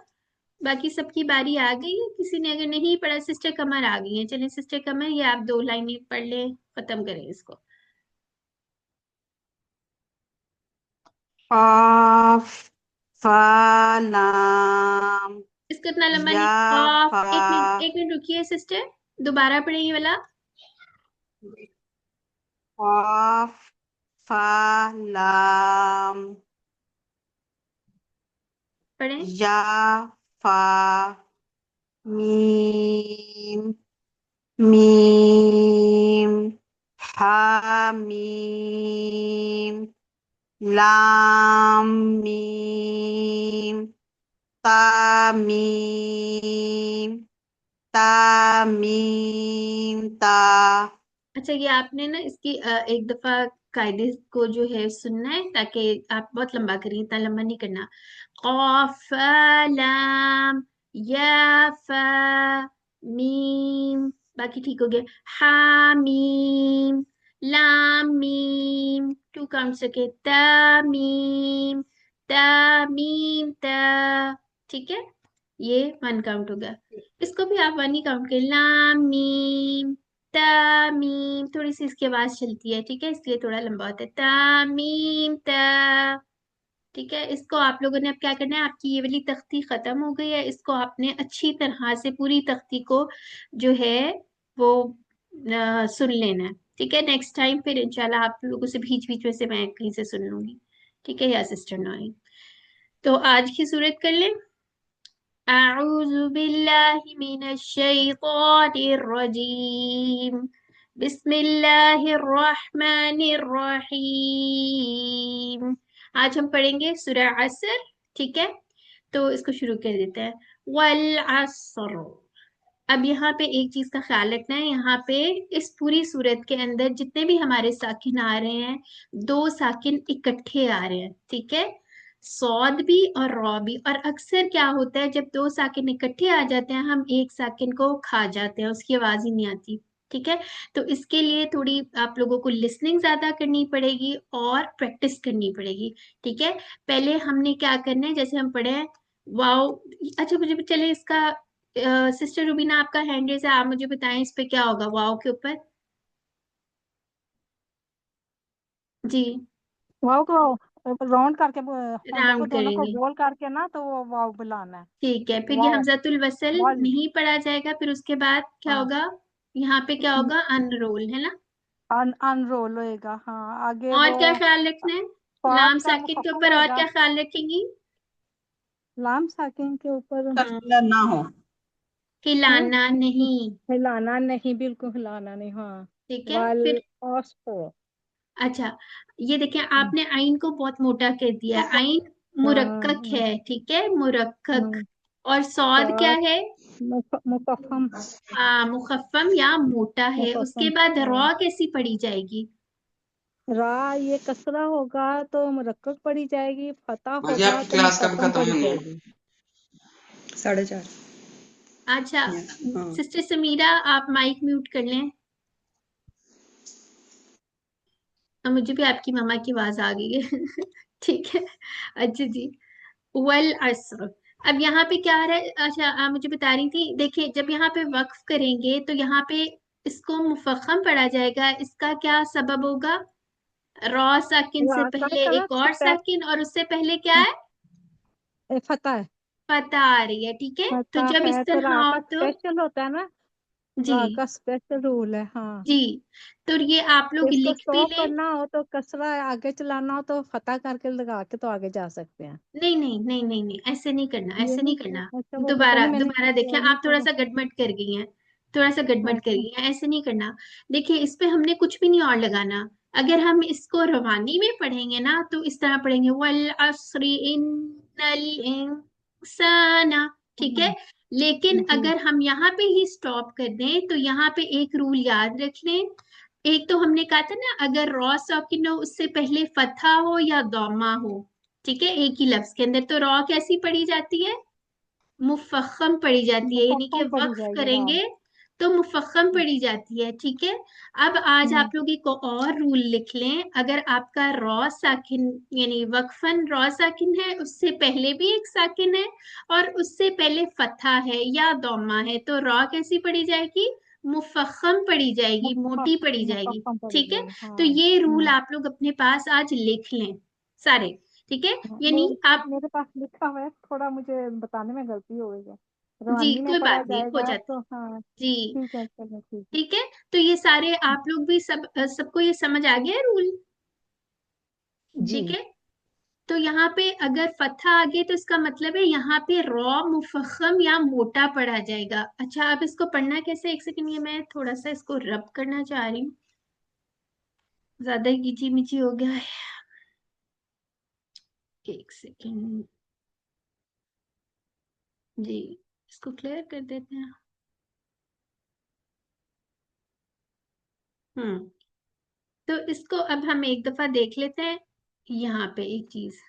बाकी सबकी बारी आ गई है किसी ने अगर नहीं पढ़ा सिस्टर कमर आ गई है चलिए सिस्टर कमर ये आप दो लाइनें पढ़ लें खत्म करें इसको काफ फा लाम इसको इतना लंबा या नहीं ऑफ फा एक मिनट रुकिए सिस्टर दोबारा पढ़ें ये वाला काफ फा लाम पढ़ें या फा मीम मीम हा मीम लाम मीम ता मीम ता मीम ता। अच्छा ये आपने ना इसकी एक दफा कायदे को जो है सुनना है, ताकि आप बहुत लंबा करें, इतना लंबा नहीं करना। कॉफ लाम या फा मीम, बाकी ठीक हो गया। हा मीम लाम मीम, टू काउंट सके, ता मीम ता मीम ता, ठीक है, ये वन काउंट हो गया। इसको भी आप वन ही काउंट करें, लाम मीम तामीम, थोड़ी सी इसकी आवाज चलती है, ठीक है, इसलिए थोड़ा लंबा होता है, तामीम ता, ठीक है। इसको आप लोगों ने अब क्या करना है, आपकी ये वाली तख्ती खत्म हो गई है, इसको आपने अच्छी तरह से पूरी तख्ती को जो है वो सुन लेना है, ठीक है। नेक्स्ट टाइम फिर इंशाल्लाह आप लोगों से बीच बीच में से मैं कहीं से सुन लूंगी, ठीक है, या सिस्टर नॉइंग। तो आज की सूरत कर लें। अऊज़ु बिल्लाहि मिनश शैतानिर रजीम, बिस्मिल्लाहिर रहमानिर रहीम। आज हम पढ़ेंगे सूरह असर, ठीक है। तो इसको शुरू कर देते हैं। वल असर। अब यहाँ पे एक चीज का ख्याल रखना है, यहाँ पे इस पूरी सूरत के अंदर जितने भी हमारे साकिन आ रहे हैं, दो साकिन इकट्ठे आ रहे हैं, ठीक है, सौद भी और रौ भी। और अक्सर क्या होता है, जब दो साकिन इकट्ठे आ जाते हैं, हम एक साकिन को खा जाते हैं, उसकी आवाज ही नहीं आती, ठीक है। तो इसके लिए थोड़ी आप लोगों को लिसनिंग ज्यादा करनी पड़ेगी और प्रैक्टिस करनी पड़ेगी, ठीक है। पहले हमने क्या करना है, जैसे हम पढ़े हैं वाओ। अच्छा, मुझे चले इसका सिस्टर रुबीना, आपका हैंड रेज़ है, आप मुझे बताएं इस पे क्या होगा वाव के ऊपर। जी, वाव को राउंड करके होठों को राउंड दोनों को करेंगे, गोल करके ना, तो वो वाव बुलाना है। ठीक है। फिर ये वाव हमजातुल वसल वाल। नहीं पढ़ा जाएगा, फिर उसके बाद क्या हाँ, होगा, यहाँ पे क्या होगा, अनरोल, है ना। अनरोल होएगा। हाँ, आगे और वो क्या ख्याल रखना है, स्वाद लाम का साकिन के मुफख्खम ऊपर और होएगा। क्या ख्याल रखेंगी। लाम साकिन के ऊपर तफसीला ना हो। हाँ, हिलाना नहीं, हिलाना नहीं, बिल्कुल हिलाना नहीं। हाँ, ठीक है। वाल फिर ऑस्फो। अच्छा, ये देखें, आपने आइन को बहुत मोटा कर दिया है, आइन मुरक्कक हाँ, है, ठीक है, मुरक्कक। हाँ, और सौद क्या स्वाद है, मुफख्खम। मुखफ्फम या मोटा है। उसके मुफख्खम। बाद हाँ, रॉ कैसी पढ़ी जाएगी, रा ये कसरा होगा तो मुरक्कक पड़ी जाएगी, फतह बाजी होगा आपकी तो क्लास कब मुफख्खम खत्म पड़ी होनी है? जाएगी। 4:30। अच्छा। हाँ। सिस्टर समीरा, आप माइक म्यूट कर लें। अब मुझे भी आपकी मामा की आवाज आ गई है ठीक है, अच्छा जी। वल असर, अब यहाँ पे क्या आ रहा है, अच्छा आप मुझे बता रही थी, देखिए जब यहाँ पे वक्फ करेंगे तो यहाँ पे इसको मुफख्खम पढ़ा जाएगा, इसका क्या सबब होगा, रॉ साकिन से रा का पहले कलर एक और साकिन, और उससे पहले क्या है, फतह है। पता आ रही है, ठीक है। तो फतह जब है इस तो तरह रा हो का तो स्पेशल होता है ना। जी, रा का स्पेशल रूल है। हाँ, जी, तो ये आप लोग इसको लिख भी स्टॉप लें। करना हो तो कसरा आगे चलाना हो तो फतह करके लगा के तो आगे जा सकते हैं। नहीं नहीं नहीं नहीं नहीं, ऐसे नहीं करना, ये ऐसे नहीं नहीं। करना। अच्छा, वो पता दोबारा नहीं, मैंने दोबारा देखें, वो नहीं आप थोड़ा करा। सा गड़बड़ कर गई हैं, थोड़ा सा गड़बड़ कर अच्छा। गई हैं, ऐसे नहीं करना। देखिए इस पे हमने कुछ भी नहीं और लगाना। अगर हम इसको रवानी में पढ़ेंगे ना, तो इस तरह पढ़ेंगे, वल अस्री इन्नल इंसाना, ठीक है। लेकिन जी। अगर हम यहाँ पे ही स्टॉप कर दें, तो यहाँ पे एक रूल याद रख लें। एक तो हमने कहा था ना, अगर रॉ साकिन हो, उससे पहले फतहा हो या दौमा हो, ठीक है, एक ही लफ्ज के अंदर, तो रॉ कैसी पढ़ी जाती है, मुफख्खम पढ़ी जाती है, यानी कि मुफक्कम पड़ी वक्फ जाएगी। हाँ। करेंगे तो मुफख्खम पढ़ी जाती है, ठीक है। अब आज आप लोग एक और रूल लिख लें, अगर आपका रॉ साकिन यानी वक्फन रॉ साकिन है, उससे पहले भी एक साकिन है, और उससे पहले फतहा है या दौमा है, तो रॉ कैसी पढ़ी जाएगी, मुफख्खम पढ़ी जाएगी, मोटी पढ़ी जाएगी, मुफक्कम पड़ी ठीक है। जाएगी। तो हाँ। ये रूल आप लोग अपने पास आज लिख लें सारे, ठीक है। यानी आप, मेरे पास लिखा हुआ है, थोड़ा मुझे बताने में गलती हो गई है। जी रवानी में कोई पढ़ा बात नहीं, हो जाएगा जाता तो हाँ। है जी, ठीक है, चलो ठीक है। ठीक है। तो ये सारे आप लोग भी सबको ये समझ आ गया रूल, जी। ठीक है। तो यहाँ पे अगर फतहा आ गई, तो इसका मतलब है यहाँ पे रॉ मुफख्खम या मोटा पढ़ा जाएगा। अच्छा, अब इसको पढ़ना कैसे, एक सेकंड, ये मैं थोड़ा सा इसको रब करना चाह रही हूँ, ज्यादा गिची मिची हो गया है, एक सेकंड जी, इसको क्लियर कर देते हैं। हम्म, तो इसको अब हम एक दफा देख लेते हैं। यहाँ पे एक चीज,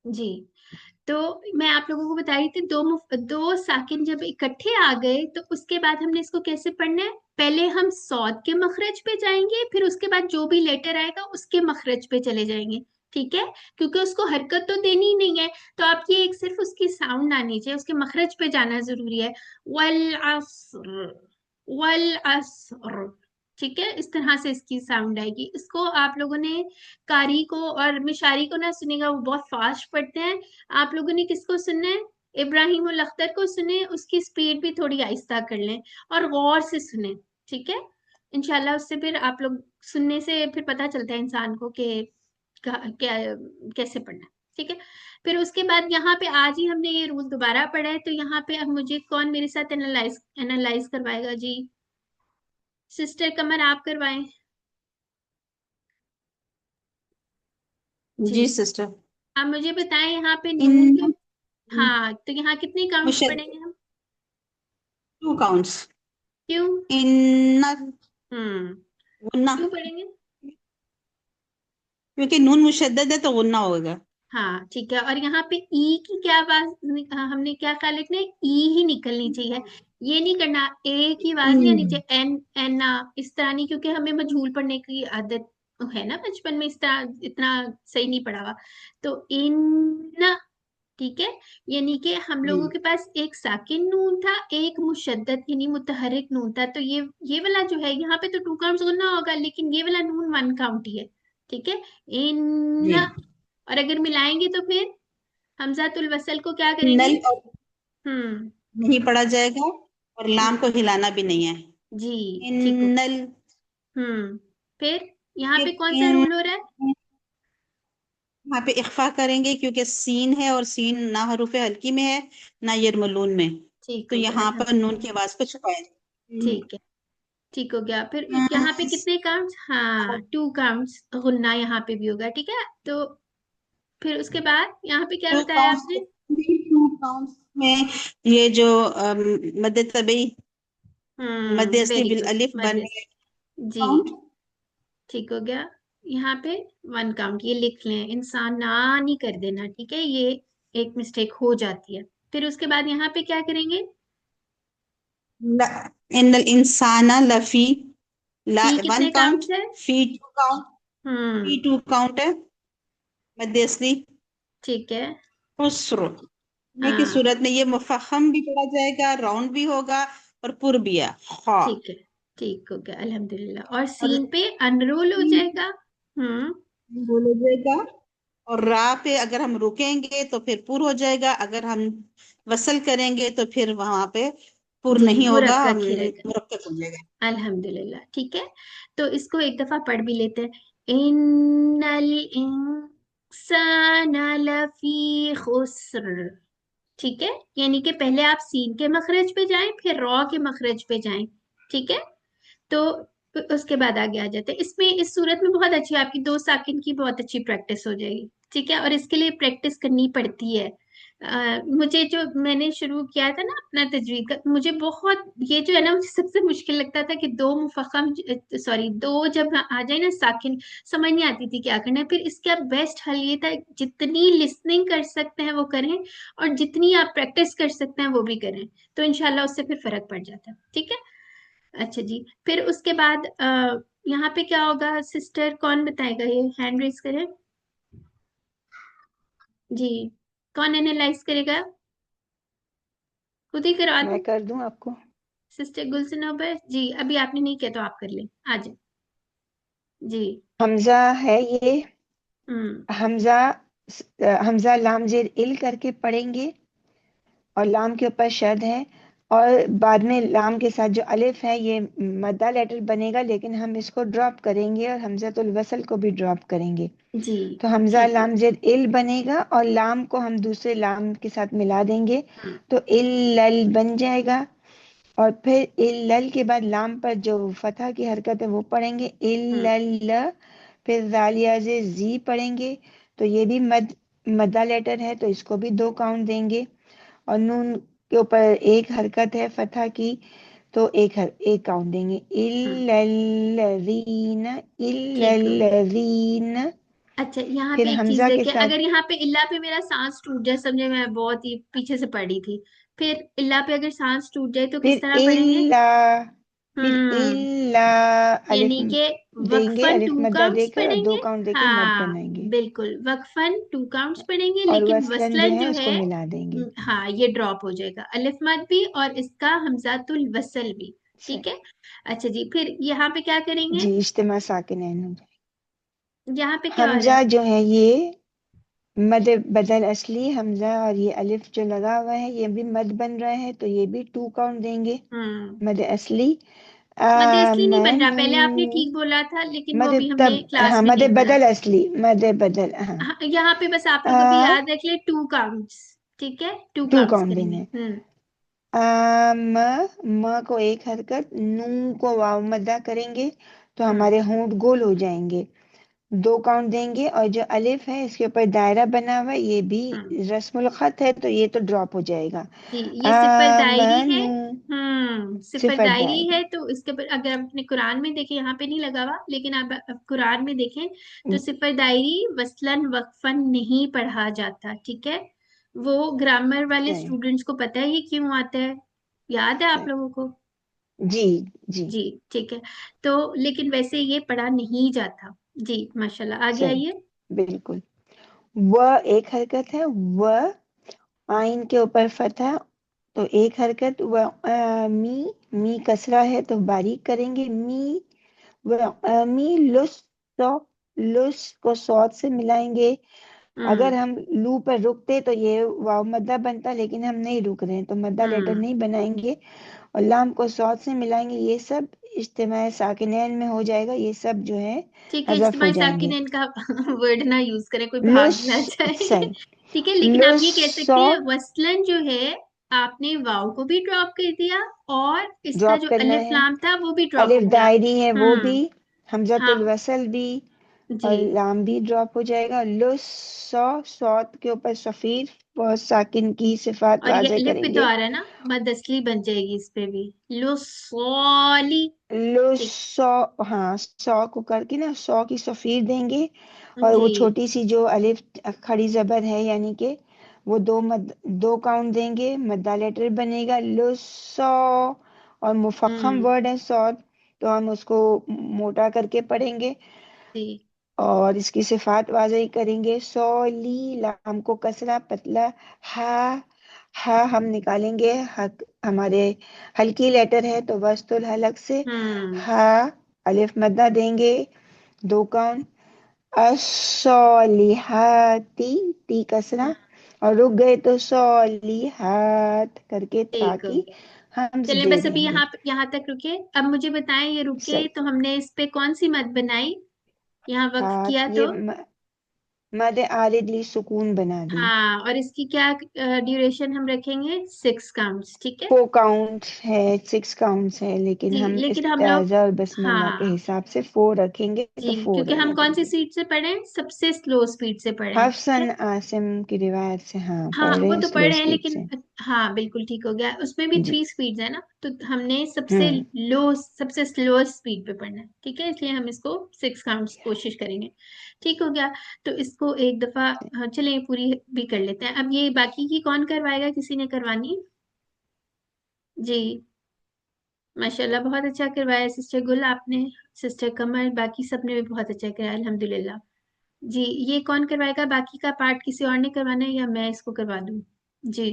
जी, तो मैं आप लोगों को बता रही थी दो साकिन जब इकट्ठे आ गए तो उसके बाद हमने इसको कैसे पढ़ना है। पहले हम सौद के मखरज पे जाएंगे, फिर उसके बाद जो भी लेटर आएगा उसके मखरज पे चले जाएंगे, ठीक है, क्योंकि उसको हरकत तो देनी ही नहीं है। तो आप ये एक सिर्फ उसकी साउंड आनी चाहिए, उसके मखरज पे जाना जरूरी है। वल अस्र, वल अस्र, ठीक है, इस तरह से इसकी साउंड आएगी। इसको आप लोगों ने कारी को और मिशारी को ना सुनेगा, वो बहुत फास्ट पढ़ते हैं। आप लोगों ने किसको सुनना है, इब्राहिम उल अख्तर को सुने, उसकी स्पीड भी थोड़ी आहिस्ता कर लें और गौर से सुने, ठीक है। इंशाल्लाह उससे फिर आप लोग सुनने से फिर पता चलता है इंसान को कि क्या कैसे पढ़ना है, ठीक है। फिर उसके बाद यहाँ पे आज ही हमने ये रूल दोबारा पढ़ा है, तो यहाँ पे अब मुझे कौन मेरे साथ एनालाइज एनालाइज करवाएगा जी। सिस्टर कमर आप करवाएं जी। जी सिस्टर। अब मुझे बताएं यहाँ पे इन नून के, हाँ, तो यहाँ कितने काउंट्स मुशद पढ़ेंगे हम। 2 काउंट्स। क्यों, इन हम्म, गुन्ना, क्यों पढ़ेंगे। क्योंकि नून मुशद्दद है तो गुन्ना होगा। हाँ ठीक है, और यहाँ पे ई की क्या आवाज हमने क्या ख्याल रखना है, ई ही निकलनी चाहिए। ये नहीं करना, ए की आवाज नहीं आनी इन चाहिए, एन एन इस तरह नहीं, क्योंकि हमें मजहूल पढ़ने की आदत है ना बचपन में, इस तरह इतना सही नहीं पढ़ा हुआ। तो इन, ठीक है, यानी कि हम लोगों के पास एक साकिन नून था, एक मुशद्दद यानी मुतहर्रिक नून था। तो ये वाला जो है यहाँ पे तो 2 काउंट्स गुना होगा, लेकिन ये वाला नून 1 काउंट ही है, ठीक है। इन, जी। और अगर मिलाएंगे तो फिर हमजातुल वसल को क्या नल करेंगे। और हम्म, नहीं पढ़ा जाएगा और लाम को हिलाना भी नहीं है। जी, ठीक हो। इन्नल। फिर यहाँ फिर पे कौन सा रूल हो रहा है। यहाँ पे इख्फा करेंगे क्योंकि सीन है और सीन ना हरूफे हल्की में है ना यरमलून में, ठीक तो हो गया, यहाँ पर नून की आवाज को छुपाया जाए। ठीक है, ठीक हो गया। फिर यहाँ पे कितने काउंट्स, हाँ 2 काउंट्स गुन्ना यहाँ पे भी होगा, ठीक है। तो फिर उसके बाद यहाँ पे क्या टू बताया काउंट्स, आपने। 2 काउंट्स में ये जो मद तबई मद असली वेरी बिल गुड, अलिफ बन मदरस, गए जी, काउंट। ठीक हो गया। यहाँ पे 1 काउंट, ये लिख लें, इंसान ना नहीं कर देना, ठीक है, ये एक मिस्टेक हो जाती है। फिर उसके बाद यहाँ पे क्या करेंगे, इन्नल इंसाना लफी ला फी 1 कितने काउंट। काउंट्स है। फी 2 काउंट। फी हम्म, 2 काउंट है। मद असली ठीक है, खुस्र की हाँ, सूरत में ये मुफखम भी पढ़ा जाएगा, राउंड भी होगा और पुर भी है। हाँ। ठीक है, ठीक हो गया अल्हम्दुलिल्लाह। और और सीन पे अनरोल हो जाएगा। हम्म, बोला जाएगा। और रा पे अगर हम रुकेंगे तो फिर पुर हो जाएगा, अगर हम वसल करेंगे तो फिर वहां पे पुर जी, नहीं होगा, हम मुरक्कक ही रहेगा, मुरक्कब हो जाएगा। अल्हम्दुलिल्लाह, ठीक है। तो इसको एक दफा पढ़ भी लेते हैं। इन्नल इंसाना लफी खुस्र, ठीक है, यानी कि पहले आप सीन के मखरज पे जाएं, फिर रॉ के मखरज पे जाएं, ठीक है। तो उसके बाद आगे आ जाते हैं। इसमें इस सूरत में बहुत अच्छी आपकी 2 साकिन की बहुत अच्छी प्रैक्टिस हो जाएगी, ठीक है, और इसके लिए प्रैक्टिस करनी पड़ती है। मुझे जो मैंने शुरू किया था ना अपना तजवीद का, मुझे बहुत ये जो है ना, मुझे सबसे मुश्किल लगता था कि 2 मुफखम, सॉरी 2 जब आ जाए ना साकिन, समझ नहीं आती थी क्या करना है। फिर इसका बेस्ट हल ये था, जितनी लिसनिंग कर सकते हैं वो करें, और जितनी आप प्रैक्टिस कर सकते हैं वो भी करें, तो इंशाल्लाह उससे फिर फर्क पड़ जाता है, ठीक है। अच्छा जी, फिर उसके बाद यहाँ पे क्या होगा, सिस्टर कौन बताएगा, ये हैंड रेस करें जी, कौन एनालाइज करेगा, खुद ही करवा मैं दूं। कर दूं आपको। सिस्टर गुलसिनोबर जी, अभी आपने नहीं किया तो आप कर लें, आ जाए जी। हमजा है ये। हम्म, हमजा, हमजा लाम जेर इल करके पढ़ेंगे और लाम के ऊपर शद है, और बाद में लाम के साथ जो अलिफ है ये मद्दा लेटर बनेगा, लेकिन हम इसको ड्रॉप करेंगे और हमजातुल वसल को भी ड्रॉप करेंगे। जी, तो हमजा ठीक है। लाम जेर इल बनेगा और लाम को हम दूसरे लाम के साथ मिला देंगे, हम्म, तो इल लल बन जाएगा। और फिर इल लल के बाद लाम पर जो फतह की हरकत है वो पढ़ेंगे, इल हम्म, लल। फिर जालिया से जी पढ़ेंगे, तो ये भी मद्दा लेटर है, तो इसको भी 2 काउंट देंगे। और नून के ऊपर एक हरकत है फतह की, तो एक काउंट देंगे, इल्लल्लज़ीन, ठीक हो गया। इल्लल्लज़ीन। अच्छा, यहाँ फिर पे एक चीज हमजा के देखें, साथ, अगर यहाँ पे इल्ला पे मेरा सांस टूट जाए, समझे मैं बहुत ही पीछे से पढ़ी थी, फिर इल्ला पे अगर सांस टूट जाए तो किस फिर तरह पढ़ेंगे? इल्ला, फिर हम्म इल्ला, अलिफ यानी कि देंगे, वक्फन अलिफ टू मद्दा काउंट्स देकर और पढ़ेंगे। 2 काउंट देके मद हाँ बनाएंगे, बिल्कुल, वक्फन 2 काउंट्स पढ़ेंगे, और लेकिन वसलन जो वसलन है जो उसको है मिला देंगे। हाँ ये ड्रॉप हो जाएगा, अलिफ मद भी और इसका हमजातुल वसल भी। ठीक सही। है। अच्छा जी, फिर यहाँ पे क्या करेंगे? जी, इज्तिमा साकिनैन हो जाए। यहाँ पे क्या हो रहा हमजा है? जो है ये मद बदल असली हमजा, और ये अलिफ जो लगा हुआ है ये भी मद बन रहा है, तो ये भी 2 काउंट देंगे। मद असली, मद असली नहीं बन रहा, आमनू, पहले आपने ठीक बोला था, लेकिन वो मद अभी हमने तब, क्लास हाँ में मद नहीं पढ़ा। बदल असली, मद बदल, हाँ। हाँ, यहाँ पे बस आप लोग अभी आ याद रख ले 2 काउंट्स। ठीक है, 2 2 काउंट्स काउंट करेंगे। देने। म को एक हरकत, नू को वाव मद्दा करेंगे तो हम्म हमारे होंठ गोल हो जाएंगे, 2 काउंट देंगे। और जो अलिफ है इसके ऊपर दायरा बना हुआ है, ये भी हम्म रस्मुल खत है, तो ये तो ड्रॉप हो जाएगा। जी, ये सिफर दायरी है। आमनू, सिफर सिफर दायरी दायरा। है, तो इसके ऊपर अगर आप अपने कुरान में देखें, यहाँ पे नहीं लगा हुआ, लेकिन आप कुरान में देखें तो सिफर दायरी वसलन वक्फन नहीं पढ़ा जाता। ठीक है, वो ग्रामर वाले सही, स्टूडेंट्स को पता है ये क्यों आता है, याद है आप सही। लोगों को? जी, जी, जी ठीक है। तो लेकिन वैसे ये पढ़ा नहीं जाता। जी माशाल्लाह, आगे सही, आइए। बिल्कुल। व एक हरकत है, व आइन के ऊपर फतहा, तो एक हरकत। व मी कसरा है तो बारीक करेंगे, मी। व मी लुस, तो लुस को सौद से मिलाएंगे। अगर हम्म हम लू पर रुकते तो ये वाव मद्दा बनता, लेकिन हम नहीं रुक रहे हैं तो मद्दा लेटर हम्म नहीं बनाएंगे, और लाम को सौद से मिलाएंगे। ये सब इज्तिमा साकिनैन में हो जाएगा, ये सब जो है ठीक है, हज़फ हो इज्तिमा जाएंगे। साकिन का वर्ड ना यूज करें, कोई लुस, भाग ना जाए। सही, ठीक है, लेकिन आप ये कह लुसो, सकते हैं वसलन जो है, आपने वाव को भी ड्रॉप कर दिया और इसका ड्रॉप जो करना अलिफ है। लाम था वो भी ड्रॉप अलिफ हो गया। दायरी है वो भी, हम्म हाँ हमजातुल वसल भी, जी। और लाम भी ड्रॉप हो जाएगा। लुसो, सौत के ऊपर सफीर व साकिन की सिफात और ये वाजे अलिफ भी तो करेंगे। आ रहा है ना, मद असली बन जाएगी इस पे भी, लुसौली। ठीक। लुसो, हाँ, सौ को करके ना, सौ की सफीर देंगे, और जी। वो छोटी सी जो अलिफ खड़ी जबर है, यानी कि वो 2 काउंट देंगे, मद्दा लेटर बनेगा लुसो। और मुफख्खम हम्म वर्ड है सौ, तो हम उसको मोटा करके पढ़ेंगे, जी। और इसकी सिफात वाज़ेह करेंगे। सौली, लाम को कसरा पतला, हा, हा हम निकालेंगे, हक हमारे हल्की लेटर है तो वस्तुल हलक से, हम्म हा, अलिफ मद्दा देंगे, 2 काउंट। असौलिहाती, ती कसरा, और रुक गए तो सौलिहात करके ठीक हो ताकि गया। हम्स चलें, दे बस अभी देंगे। यहाँ तक रुके। अब मुझे बताएं, ये रुके सही। तो हमने इस पे कौन सी मद बनाई, यहाँ वक्फ हाँ, किया ये तो? मद आरिदली सुकून बना दी। हाँ, और इसकी क्या ड्यूरेशन हम रखेंगे? 6 काउंट्स। ठीक है 4 काउंट है, 6 काउंट्स है, लेकिन जी, हम लेकिन हम लोग इस्तेज़ा और बिस्मिल्लाह के हाँ हिसाब से 4 रखेंगे, जी, तो 4 क्योंकि हम रहने कौन सी देंगे। स्पीड से पढ़े? सबसे स्लो स्पीड से पढ़े। ठीक है। हफ्सन आसिम की रिवायत से, हाँ, हाँ पढ़ रहे वो हैं तो स्लो पढ़े हैं, स्पीड लेकिन से। हाँ बिल्कुल ठीक हो गया, उसमें भी जी। 3 स्पीड्स है ना, तो हमने सबसे हम्म लो सबसे स्लो स्पीड पे पढ़ना है। ठीक है, इसलिए हम इसको 6 काउंट्स कोशिश करेंगे। ठीक हो गया। तो इसको एक दफा, हाँ चलें, ये पूरी भी कर लेते हैं। अब ये बाकी की कौन करवाएगा, किसी ने करवानी? जी माशाल्लाह, बहुत अच्छा करवाया सिस्टर गुल आपने, सिस्टर कमर, बाकी सबने भी बहुत अच्छा कराया अल्हम्दुलिल्लाह। जी, ये कौन करवाएगा? बाकी का पार्ट किसी और ने करवाना है या मैं इसको करवा दूं? जी,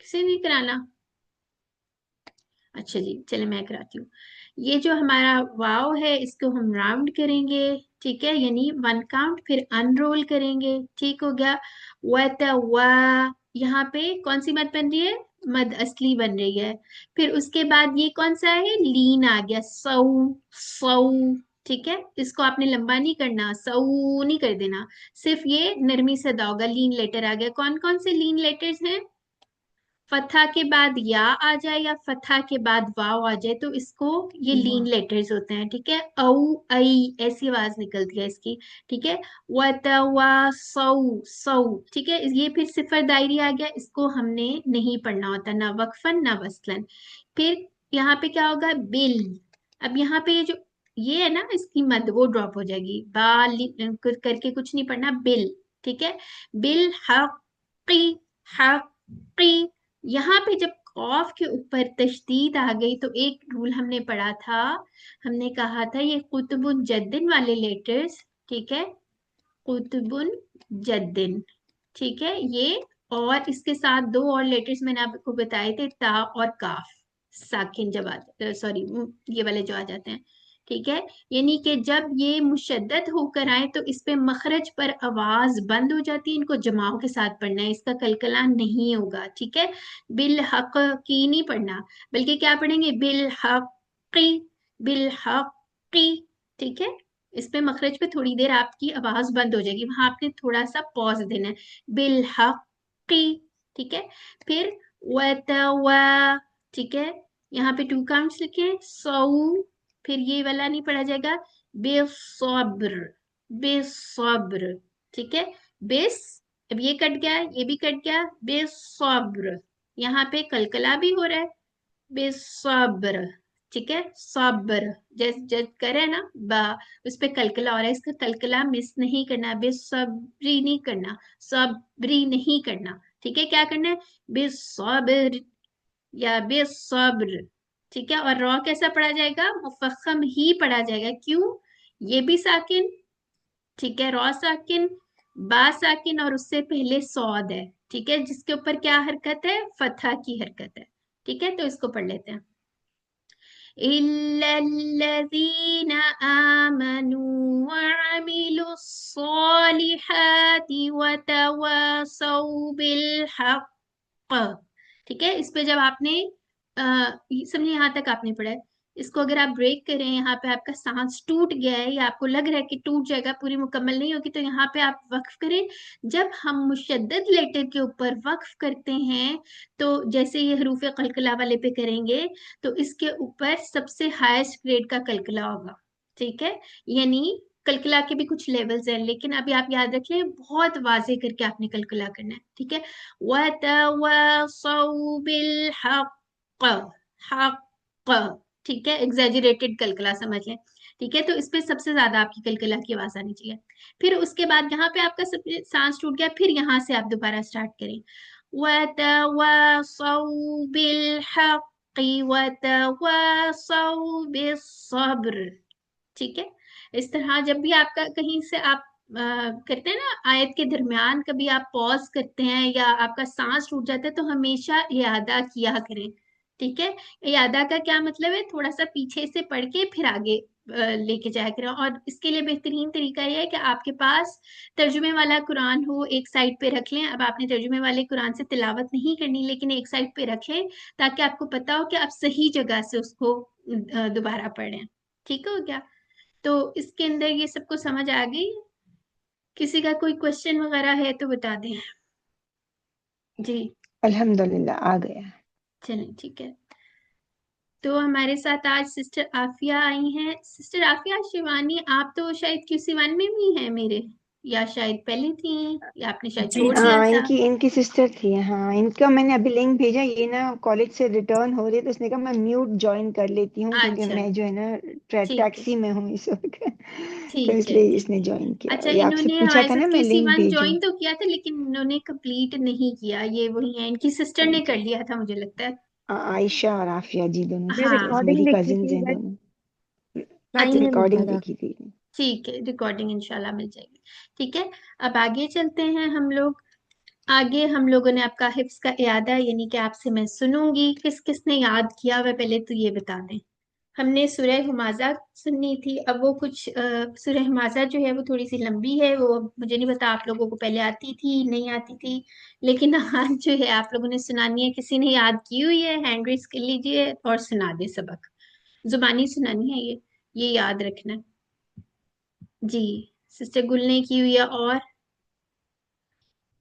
किसी ने कराना? अच्छा जी, चले मैं कराती हूँ। ये जो हमारा वाव है, इसको हम राउंड करेंगे। ठीक है, यानी 1 काउंट, फिर अनरोल करेंगे। ठीक हो गया। वा, यहाँ पे कौन सी मद बन रही है? मद असली बन रही है। फिर उसके बाद ये कौन सा है? लीन आ गया, सऊ, सऊ। ठीक है, इसको आपने लंबा नहीं करना, सऊ नहीं कर देना, सिर्फ ये नरमी से अदा होगा। लीन लेटर आ गया। कौन कौन से लीन लेटर्स हैं? फतहा के बाद या आ जाए या फतहा के बाद वाव आ जाए तो इसको, ये लीन लेटर्स होते हैं, ठीक है। औ ऐ ऐसी आवाज निकलती है इसकी, ठीक है। वतवा सौ सौ, ठीक है। ये फिर सिफर दायरी आ गया, इसको हमने नहीं पढ़ना होता, ना वक्फन ना वसलन। फिर यहाँ पे क्या होगा, बिल। अब यहाँ पे ये है ना, इसकी मद वो ड्रॉप हो जाएगी, करके कुछ नहीं पढ़ना, बिल, ठीक है। बिल हक़ी, हक़ी। यहाँ पे जब कॉफ के ऊपर तशदीद आ गई तो एक रूल हमने पढ़ा था, हमने कहा था ये कुतुबुन जद्दिन वाले लेटर्स, ठीक है, कुतुबुन जद्दिन, ठीक है ये। और इसके साथ दो और लेटर्स मैंने आपको बताए थे, ता और काफ, साकिन जब आ, सॉरी, ये वाले जो आ जाते हैं, ठीक है। यानी कि जब ये मुशद्दद होकर आए तो इस पे मखरज पर आवाज बंद हो जाती है, इनको जमाओं के साथ पढ़ना है, इसका कलकला नहीं होगा, ठीक है। बिल हक की नहीं पढ़ना, बल्कि क्या पढ़ेंगे, बिल हकी, बिल हकी, ठीक है। इस पे मखरज पे थोड़ी देर आपकी आवाज बंद हो जाएगी, वहां आपने थोड़ा सा पॉज देना है, बिल हकी, ठीक है। फिर वतवा, ठीक है, यहाँ पे 2 काउंट्स लिखे, सौ। फिर ये वाला नहीं पढ़ा जाएगा, बेसब्र, बेसब्र, ठीक है। बेस, अब ये कट गया, ये भी कट गया, बेसब्र। यहाँ पे कलकला भी हो रहा है, बेसब्र, ठीक है। सब्र जैसे जज करे ना बा, उस पे कलकला हो रहा है, इसका कलकला मिस नहीं करना, बेसब्री नहीं करना, सब्री नहीं करना, ठीक है। क्या करना है, बेसब्र या बेसब्र, ठीक है। और रॉ कैसा पढ़ा जाएगा, मुफख्खम ही पढ़ा जाएगा, क्यों, ये भी साकिन, ठीक है, रॉ साकिन, बा साकिन, और उससे पहले सौद है, ठीक है, जिसके ऊपर क्या हरकत है, फतहा की हरकत है, ठीक है। तो इसको पढ़ लेते हैं, इल्लल्लज़ीना आमनू वअमिलुस्सॉलिहाति वतवासौ बिलहक़, ठीक है। इस पे जब आपने समझे, यहाँ तक आपने पढ़ा है, इसको अगर आप ब्रेक करें, यहाँ पे आपका सांस टूट गया है या आपको लग रहा है कि टूट जाएगा, पूरी मुकम्मल नहीं होगी, तो यहाँ पे आप वक्फ करें। जब हम मुशद्दद लेटर के ऊपर वक्फ करते हैं, तो जैसे ये हरूफ कलकला वाले पे करेंगे, तो इसके ऊपर सबसे हाईएस्ट ग्रेड का कलकला होगा, ठीक है। यानी कलकला के भी कुछ लेवल्स हैं, लेकिन अभी आप याद रखें, बहुत वाजे करके आपने कलकला करना है, ठीक है। वतवासौ बिलहक़, हक़, ठीक है, एग्जेजरेटेड कलकला समझ लें, ठीक है। तो इस पे सबसे ज्यादा आपकी कलकला की आवाज आनी चाहिए। फिर उसके बाद यहाँ पे आपका सांस टूट गया, फिर यहाँ से आप दोबारा स्टार्ट करें, वतवासौ बिलहक़ वतवासौ बिस्सब्र, ठीक है। इस तरह जब भी आपका कहीं से आप करते हैं ना आयत के दरमियान, कभी आप पॉज करते हैं या आपका सांस टूट जाता है, तो हमेशा इयादा किया करें, ठीक है। इयादा का क्या मतलब है, थोड़ा सा पीछे से पढ़ के फिर आगे लेके जाया करें। और इसके लिए बेहतरीन तरीका यह है कि आपके पास तर्जुमे वाला कुरान हो, एक साइड पे रख लें। अब आपने तर्जुमे वाले कुरान से तिलावत नहीं करनी, लेकिन एक साइड पे रखें, ताकि आपको पता हो कि आप सही जगह से उसको दोबारा पढ़ें, ठीक हो गया। तो इसके अंदर ये सबको समझ आ गई, किसी का कोई क्वेश्चन वगैरह है तो बता दें। जी अल्हम्दुलिल्लाह आ गया। चलें, ठीक है। तो हमारे साथ आज सिस्टर आफिया आई हैं। सिस्टर आफिया, शिवानी आप तो शायद QC1 में भी हैं मेरे, या शायद पहले थी, या आपने शायद जी छोड़ जी दिया हाँ, था। इनकी सिस्टर थी। हाँ, इनका मैंने अभी लिंक भेजा, ये ना कॉलेज से रिटर्न हो रही है, तो उसने कहा मैं म्यूट ज्वाइन कर लेती हूँ, क्योंकि अच्छा, मैं जो है ना ठीक है, टैक्सी में हूँ इस वक्त। तो ठीक है, इसलिए ठीक इसने है। ज्वाइन किया, अच्छा, ये आपसे इन्होंने पूछा हमारे था साथ ना, मैं लिंक QC1 भेजूं। ज्वाइन तो किया था, लेकिन इन्होंने कंप्लीट नहीं किया, ये वही है, इनकी सिस्टर ने कर लिया था मुझे लगता है। आयशा और आफिया जी, दोनों मैं सिस्टर्स, हाँ, रिकॉर्डिंग मेरी देखी कजिन्स थी हैं बट दोनों। अच्छा, टाइम नहीं मिलता रिकॉर्डिंग था। देखी थी। ठीक है, रिकॉर्डिंग इंशाल्लाह मिल जाएगी, ठीक है। अब आगे चलते हैं हम लोग। आगे हम लोगों ने आपका हिफ्स का इयादा, यानी कि आपसे मैं सुनूंगी किस किस ने याद किया हुआ, पहले तो ये बता दें। हमने सूरह हुमाजा सुननी थी, अब वो कुछ सूरह हुमाजा जो है वो थोड़ी सी लंबी है, वो मुझे नहीं पता आप लोगों को पहले आती थी नहीं आती थी, लेकिन आज जो है आप लोगों ने सुनानी है, किसी ने याद की हुई है, हैंड रेस कर लीजिए और सुना दे सबक, जुबानी सुनानी है ये याद रखना है। जी, सिस्टर गुल ने की हुई है, और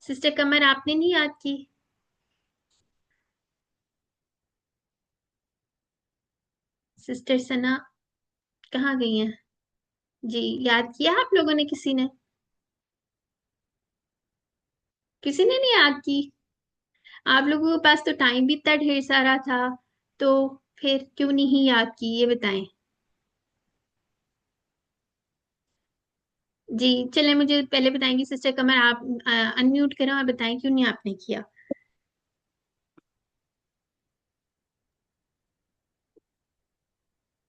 सिस्टर कमर आपने नहीं याद की? सिस्टर सना कहाँ गई हैं? जी, याद किया आप लोगों ने? किसी ने नहीं याद की? आप लोगों के पास तो टाइम भी इतना ढेर सारा था, तो फिर क्यों नहीं याद की, ये बताएं। जी, चले मुझे पहले बताएंगी सिस्टर कमर, आप अनम्यूट करें और बताएं क्यों नहीं आपने किया।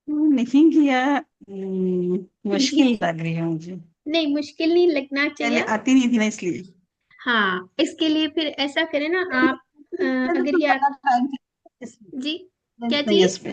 नहीं किया। जी, मुश्किल लग रही है मुझे। नहीं मुश्किल नहीं लगना पहले चाहिए। आती नहीं थी ना, इसलिए। हाँ, इसके लिए फिर ऐसा करें ना आप, अगर ये आप, ज्यादा टाइम जी क्या नहीं है चीज? उस पे।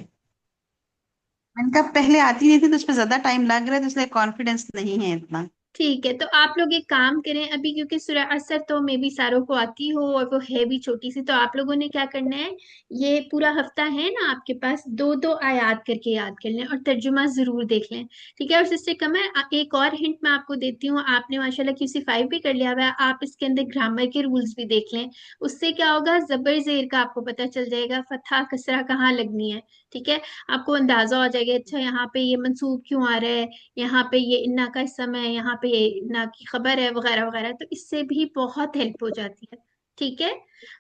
मैंने कहा पहले आती नहीं थी तो उस पर ज्यादा टाइम लग रहा है, तो इसलिए कॉन्फिडेंस नहीं है इतना। ठीक है, तो आप लोग एक काम करें अभी, क्योंकि सूरह असर तो मे बी सारों को आती हो और वो है भी छोटी सी, तो आप लोगों ने क्या करना है, ये पूरा हफ्ता है ना आपके पास, दो दो आयात करके याद कर लें और तर्जुमा जरूर देख लें। ठीक है, और सिस्टर कमर एक और हिंट मैं आपको देती हूँ, आपने माशाल्लाह QC5 भी कर लिया हुआ है, आप इसके अंदर ग्रामर के रूल्स भी देख लें। उससे क्या होगा, जबर जेर का आपको पता चल जाएगा, फतहा कसरा कहाँ लगनी है। ठीक है, आपको अंदाजा हो जाएगा, अच्छा यहाँ पे ये मंसूब क्यों आ रहा है, यहाँ पे ये इन्ना का समय है, यहाँ पे ये इन्ना की खबर है, वगैरह वगैरह, तो इससे भी बहुत हेल्प हो जाती है। ठीक है,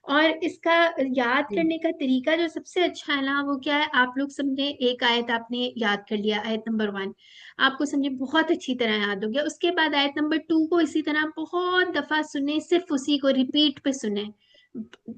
और इसका याद करने का तरीका जो सबसे अच्छा है ना, वो क्या है, आप लोग समझे, एक आयत आपने याद कर लिया, आयत नंबर 1 आपको समझे बहुत अच्छी तरह याद हो गया, उसके बाद आयत नंबर 2 को इसी तरह बहुत दफा सुने, सिर्फ उसी को रिपीट पे सुने,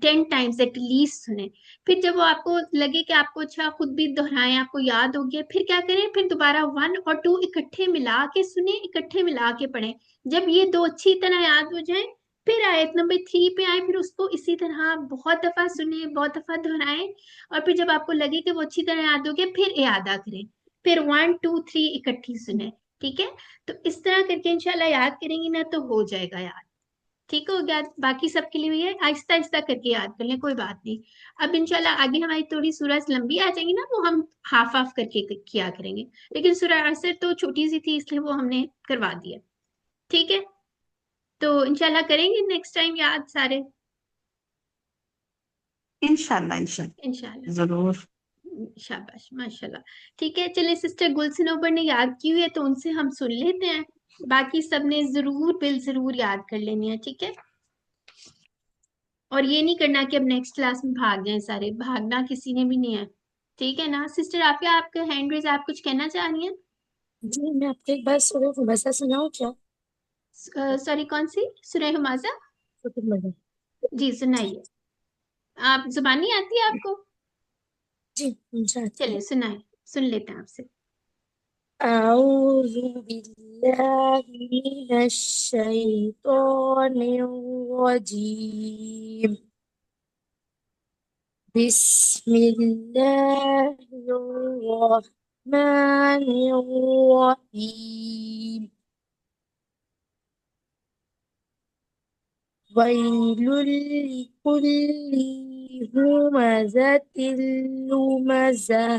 10 टाइम्स एटलीस्ट सुने। फिर जब वो आपको लगे कि आपको अच्छा खुद भी दोहराएं, आपको याद हो गया, फिर क्या करें, फिर दोबारा 1 और 2 इकट्ठे मिला के सुने, इकट्ठे मिला के पढ़ें। जब ये दो अच्छी तरह याद हो जाए, फिर आयत नंबर 3 पे आए, फिर उसको इसी तरह बहुत दफा सुने, बहुत दफा दोहराएं, और फिर जब आपको लगे कि वो अच्छी तरह याद हो गया, फिर यादा करें, फिर 1 2 3 इकट्ठी सुने। ठीक है, तो इस तरह करके इंशाल्लाह याद करेंगी ना तो हो जाएगा याद। ठीक हो गया, बाकी सबके लिए भी है, आहिस्ता आहिस्ता करके याद कर लें, कोई बात नहीं। अब इंशाल्लाह आगे हमारी थोड़ी सूरह लंबी आ जाएंगी ना, वो हम हाफ हाफ करके किया करेंगे, लेकिन सूरह असर तो छोटी सी थी इसलिए वो हमने करवा दिया। ठीक है, तो इंशाल्लाह करेंगे नेक्स्ट टाइम याद सारे, इंशाल्लाह इंशाल्लाह इंशाल्लाह। जरूर। शाबाश माशाल्लाह। ठीक है, चलिए सिस्टर गुलसिनोबर ने याद की हुई है तो उनसे हम सुन लेते हैं, बाकी सबने जरूर बिल जरूर याद कर लेनी है। ठीक है, और ये नहीं करना कि अब नेक्स्ट क्लास में भाग जाएं सारे, भागना किसी ने भी नहीं है। ठीक है ना सिस्टर, आपका हैंड रेज, आप कुछ कहना चाह रही हैं? जी मैं आपको एक बार सूरह हुमज़ा सुनाऊं क्या? सॉरी, कौन सी सूरह हुमाजा? सूरह हुमज़ा। जी सुनाइए, आप जुबानी आती है आपको? जी मुझे आती है। चलिए सुनाए, सुन लेते हैं आपसे। अऊज़ु बिल्लाहि मिनश शैतानिर रजीम। बिस्मिल्लाहिर्रहमानिर्रहीम। वैलुल लिकुल्ली हुमज़तिल लुमज़ah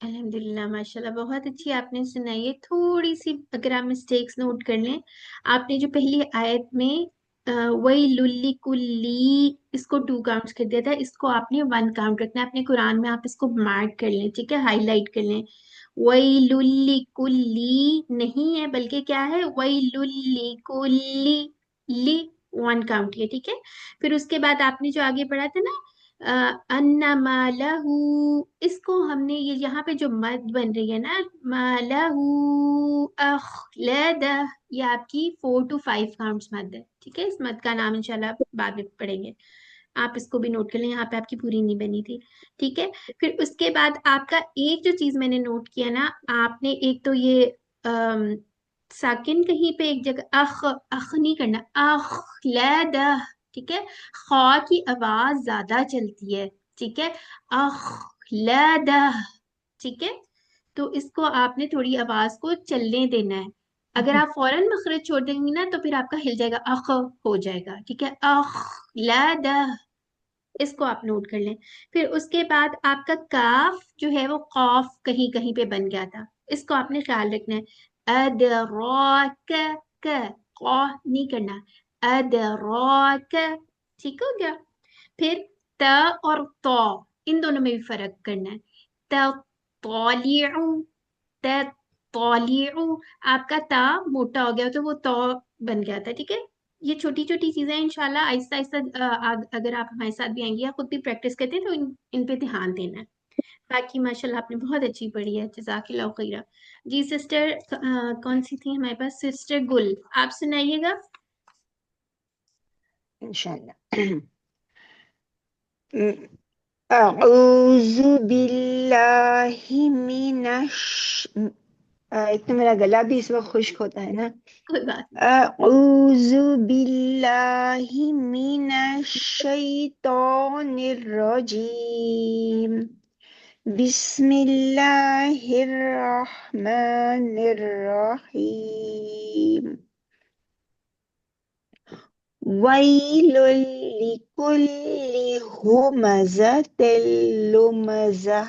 अल्हम्दुलिल्लाह माशाल्लाह, बहुत अच्छी आपने सुनाई है। थोड़ी सी अगर आप मिस्टेक्स नोट कर लें, आपने जो पहली आयत में वही लुल्ली कुल्ली, इसको 2 काउंट्स कर दिया था, इसको आपने 1 काउंट रखना है अपने कुरान में, आप इसको मार्क कर लें। ठीक है, हाईलाइट कर लें, वही लुल्ली कुल्ली नहीं है, बल्कि क्या है, वही लुल्ली कुल्ली, ली वन काउंट किया, ठीक है। फिर उसके बाद आपने जो आगे पढ़ा था ना अन्नमा लहू, इसको हमने ये यहाँ पे जो मद बन रही है ना, मालहू अखलदा, ये आपकी 4 to 5 काउंट्स मद है, ठीक है। इस मद का नाम इंशाल्लाह बाद में पढ़ेंगे, आप इसको भी नोट कर लें, यहाँ पे आपकी पूरी नहीं बनी थी, ठीक है। फिर उसके बाद आपका एक जो चीज मैंने नोट किया ना, आपने एक तो ये साकिन कहीं पे एक जगह अख नहीं करना, अखलदा, ठीक है। खा की आवाज ज्यादा चलती है, ठीक है, अखलदा, ठीक है। तो इसको आपने थोड़ी आवाज को चलने देना है। अगर आप फौरन मखरज छोड़ देंगी ना तो फिर आपका हिल जाएगा, अख हो जाएगा, ठीक है, अखलदा, इसको आप नोट कर लें। फिर उसके बाद आपका काफ जो है वो कौफ कहीं कहीं पे बन गया था, इसको आपने ख्याल रखना है। अदराक, क कौ नहीं करना, अदराक, ठीक हो गया। फिर त और तौ, इन दोनों में भी फर्क करना है। त तौलिउ, त तौलिउ, आपका ता मोटा हो गया तो वो तौ बन गया था, ठीक है। ये छोटी छोटी चीजें हैं, इंशाल्लाह आहिस्ता आहिस्ता अगर आप हमारे साथ भी आएंगे या खुद भी प्रैक्टिस करते हैं तो इन पे ध्यान देना है। बाकी माशाल्लाह आपने बहुत अच्छी पढ़ी है, जज़ाकिल्लाह खैरा। जी सिस्टर, कौन सी थी हमारे पास, सिस्टर गुल, आप सुनाइएगा। इंशाल्लाह। अऊज़ु बिल्लाहि मिनश, एक तो मेरा गला भी इस वक्त खुश्क होता है ना। कोई बात अऊज़ु बिल्लाहि मिनश शैतानिर रजीम, बिस्मिल्लाहिर रहमानिर रहीम, वैलुल लिकुल्लि हुमज़तिल लुमज़ह,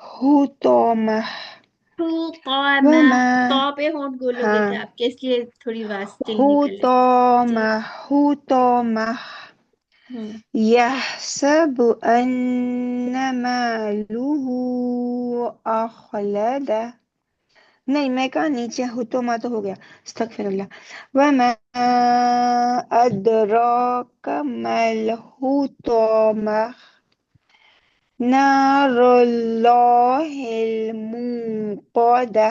हुतामा, वमा, तो पे होंठ गोल हो गए थे हाँ, आपके, इसलिए थोड़ी आवाज चेंज निकल रही थी। हुतोमा, हम्म, यहसब अन्न मालुहु अखलदा, नहीं मैं कहा नीचे हुतोमा तो हो गया, अस्तगफिरुल्लाह। वमा अदराक मल हुतोमा, नारुल्लाहिल मुक़दा,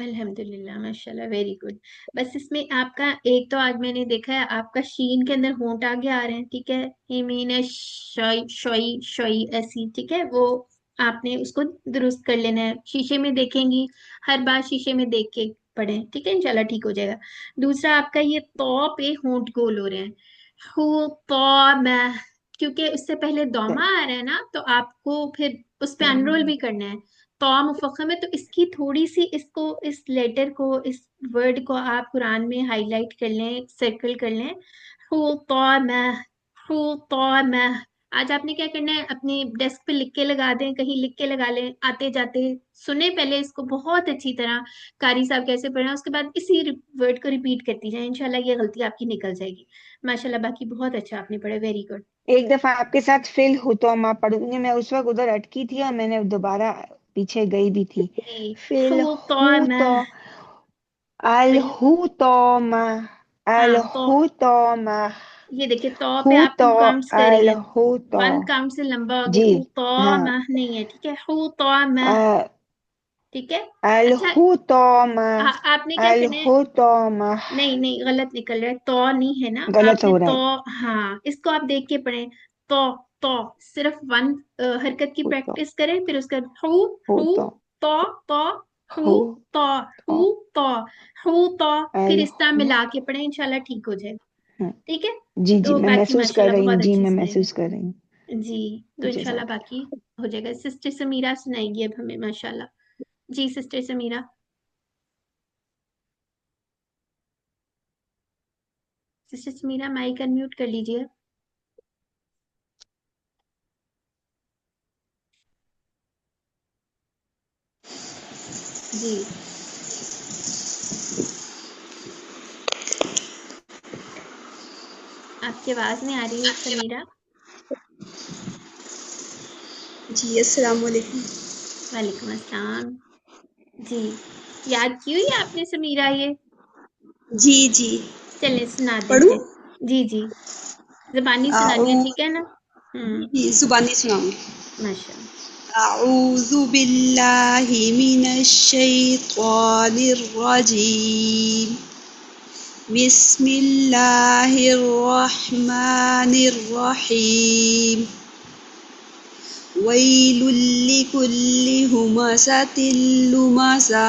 अल्हम्दुलिल्लाह, माशाल्लाह, वेरी गुड। बस इसमें आपका एक तो आज मैंने देखा है आपका शीन के अंदर होंठ आगे आ रहे हैं, ठीक है, हिमीन शोई शोई शोई ऐसी, ठीक है, वो आपने उसको दुरुस्त कर लेना है, शीशे में देखेंगी, हर बार शीशे में देख के पढ़ें, ठीक है, इंशाल्लाह ठीक हो जाएगा। दूसरा आपका ये तो पे होंठ गोल हो रहे हैं, हु तो मैं, क्योंकि उससे पहले दौमा आ रहा है ना, तो आपको फिर उस पे अनरोल भी करना है। तो मुफख्खम है, तो इसकी थोड़ी सी, इसको, इस लेटर को, इस वर्ड को आप कुरान में हाईलाइट कर लें, सर्कल कर लें। हुतौमा, हुतौमा। आज आपने क्या करना है, अपने डेस्क पे लिख के लगा दें, कहीं लिख के लगा लें, आते जाते सुने पहले इसको बहुत अच्छी तरह, कारी साहब कैसे पढ़े हैं, उसके बाद इसी वर्ड को रिपीट करती जाए, इंशाल्लाह ये गलती आपकी निकल जाएगी। माशाल्लाह, बाकी बहुत अच्छा आपने पढ़ा, वेरी गुड। एक दफा आपके साथ फिल हुतोमा पढ़ूंगी, मैं उस वक्त उधर अटकी थी और मैंने दोबारा पीछे गई भी थी। फिल हुतौमा, हुतो अल हुतोमा, अल हाँ तो हुतोमा, ये देखिए, तो पे आप हुतो 2 काउंट्स अल करेंगे, हुतो, 1 काउंट से लंबा हो गया, जी हु तो हाँ, मह नहीं है, ठीक है, हु तो मह, ठीक है। अल अच्छा, हुतोमा, आपने क्या अल करना है, हुतोमा, नहीं नहीं गलत निकल रहा है, तो नहीं है ना, गलत आपने हो रहा तो, है। हाँ इसको आप देख के पढ़ें, तो सिर्फ 1 हरकत की हुतो प्रैक्टिस करें, फिर उसके बाद हु, हु, हुतो तो, हु तो हु हो तो हु तो फिर अल इस्ता मिला के पढ़े, इंशाल्लाह ठीक हो जाएगा। हम्म, ठीक है। जी जी तो मैं बाकी महसूस कर माशाल्लाह रही हूँ, बहुत जी अच्छे मैं सुनाएंगे। महसूस कर रही हूँ। जी, तो इंशाल्लाह जज़ाक बाकी हो जाएगा। सिस्टर समीरा सुनाएगी अब हमें माशाल्लाह। जी sister Sameera. Sister Sameera mic unmute कर लीजिए। जी आपकी आवाज नहीं आ रही है समीरा। जी अस्सलाम वालेकुम। वालेकुम अस्सलाम। जी याद की हुई है आपने समीरा ये? जी जी चलिए सुना दें पढ़ूं? फिर। जी जी ज़बानी सुनानी है, ठीक है ना? जी जुबानी सुनाऊं। माशाल्लाह। अऊज़ु बिल्लाहि मिनश शैतानिर रजीम। बिस्मिल्लाहिर रहमानिर रहीम। वैलुल लिकुल्लि हुमज़ातिल लुमज़ा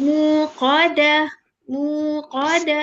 मुक़ादा मुक़ादा।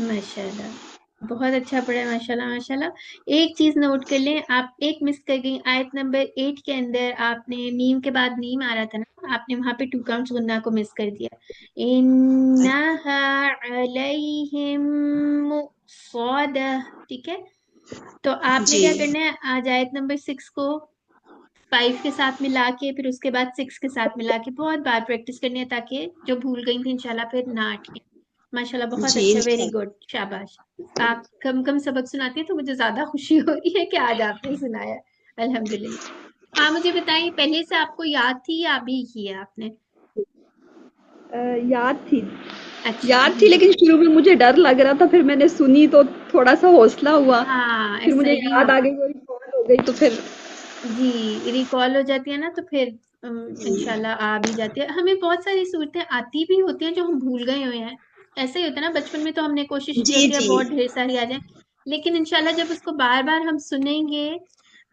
माशाल्लाह बहुत अच्छा पढ़ा है, माशाल्लाह माशाल्लाह। एक चीज नोट कर लें, आप एक मिस कर गई। आयत नंबर 8 के अंदर आपने मीम के बाद मीम आ रहा था ना, आपने वहां पे टू काउंट्स गुन्ना को मिस कर दिया। इन्नहा अलैहिम मुक़्सदा। ठीक है, तो आपने जी क्या करना है, आज आयत नंबर 6 को 5 के साथ मिला के फिर उसके बाद 6 के साथ मिला के बहुत बार प्रैक्टिस करनी है, ताकि जो भूल गई थी इंशाल्लाह फिर ना अटके। माशाल्लाह बहुत जी अच्छा, वेरी इंशाल्लाह। गुड, शाबाश। आप कम कम सबक सुनाती हैं तो मुझे ज्यादा खुशी हो रही है कि आज आपने सुनाया। अल्हम्दुलिल्लाह। हाँ मुझे बताइए, पहले से आपको याद थी या अभी किया आपने? याद थी। अच्छा याद थी, अभी। लेकिन शुरू में मुझे डर लग रहा था, फिर मैंने सुनी तो थोड़ा सा हौसला हुआ। हाँ फिर ऐसा मुझे ही याद आ होता गई, वो रिकॉर्ड हो गई तो फिर जी, रिकॉल हो जाती है ना तो फिर इंशाल्लाह आ भी जाती है। हमें बहुत सारी सूरतें आती भी होती हैं जो हम भूल गए हुए हैं। ऐसा ही होता है ना, बचपन में तो हमने कोशिश की जी होती है जी बहुत ढेर सारी आ जाए, लेकिन इंशाल्लाह जब उसको बार बार हम सुनेंगे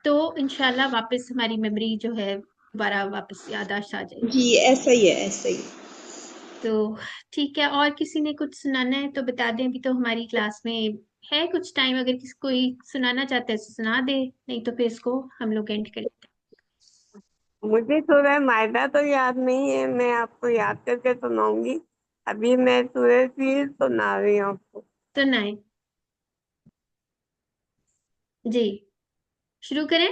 तो इंशाल्लाह वापस हमारी मेमोरी जो है दोबारा वापस याददाश्त आ जाएगी। जी ऐसा ही है, ऐसा ही। तो ठीक है, और किसी ने कुछ सुनाना है तो बता दें, अभी तो हमारी क्लास में है कुछ टाइम, अगर किसी कोई सुनाना चाहते हैं तो सुना दे, नहीं तो फिर इसको हम लोग एंड कर लेते मुझे सूरह मायदा तो याद नहीं है, मैं आपको याद करके सुनाऊंगी। अभी मैं सूरह फील सुना रही हूँ आपको। हैं। तो ना जी शुरू करें।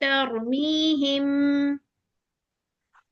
तरमीहिम।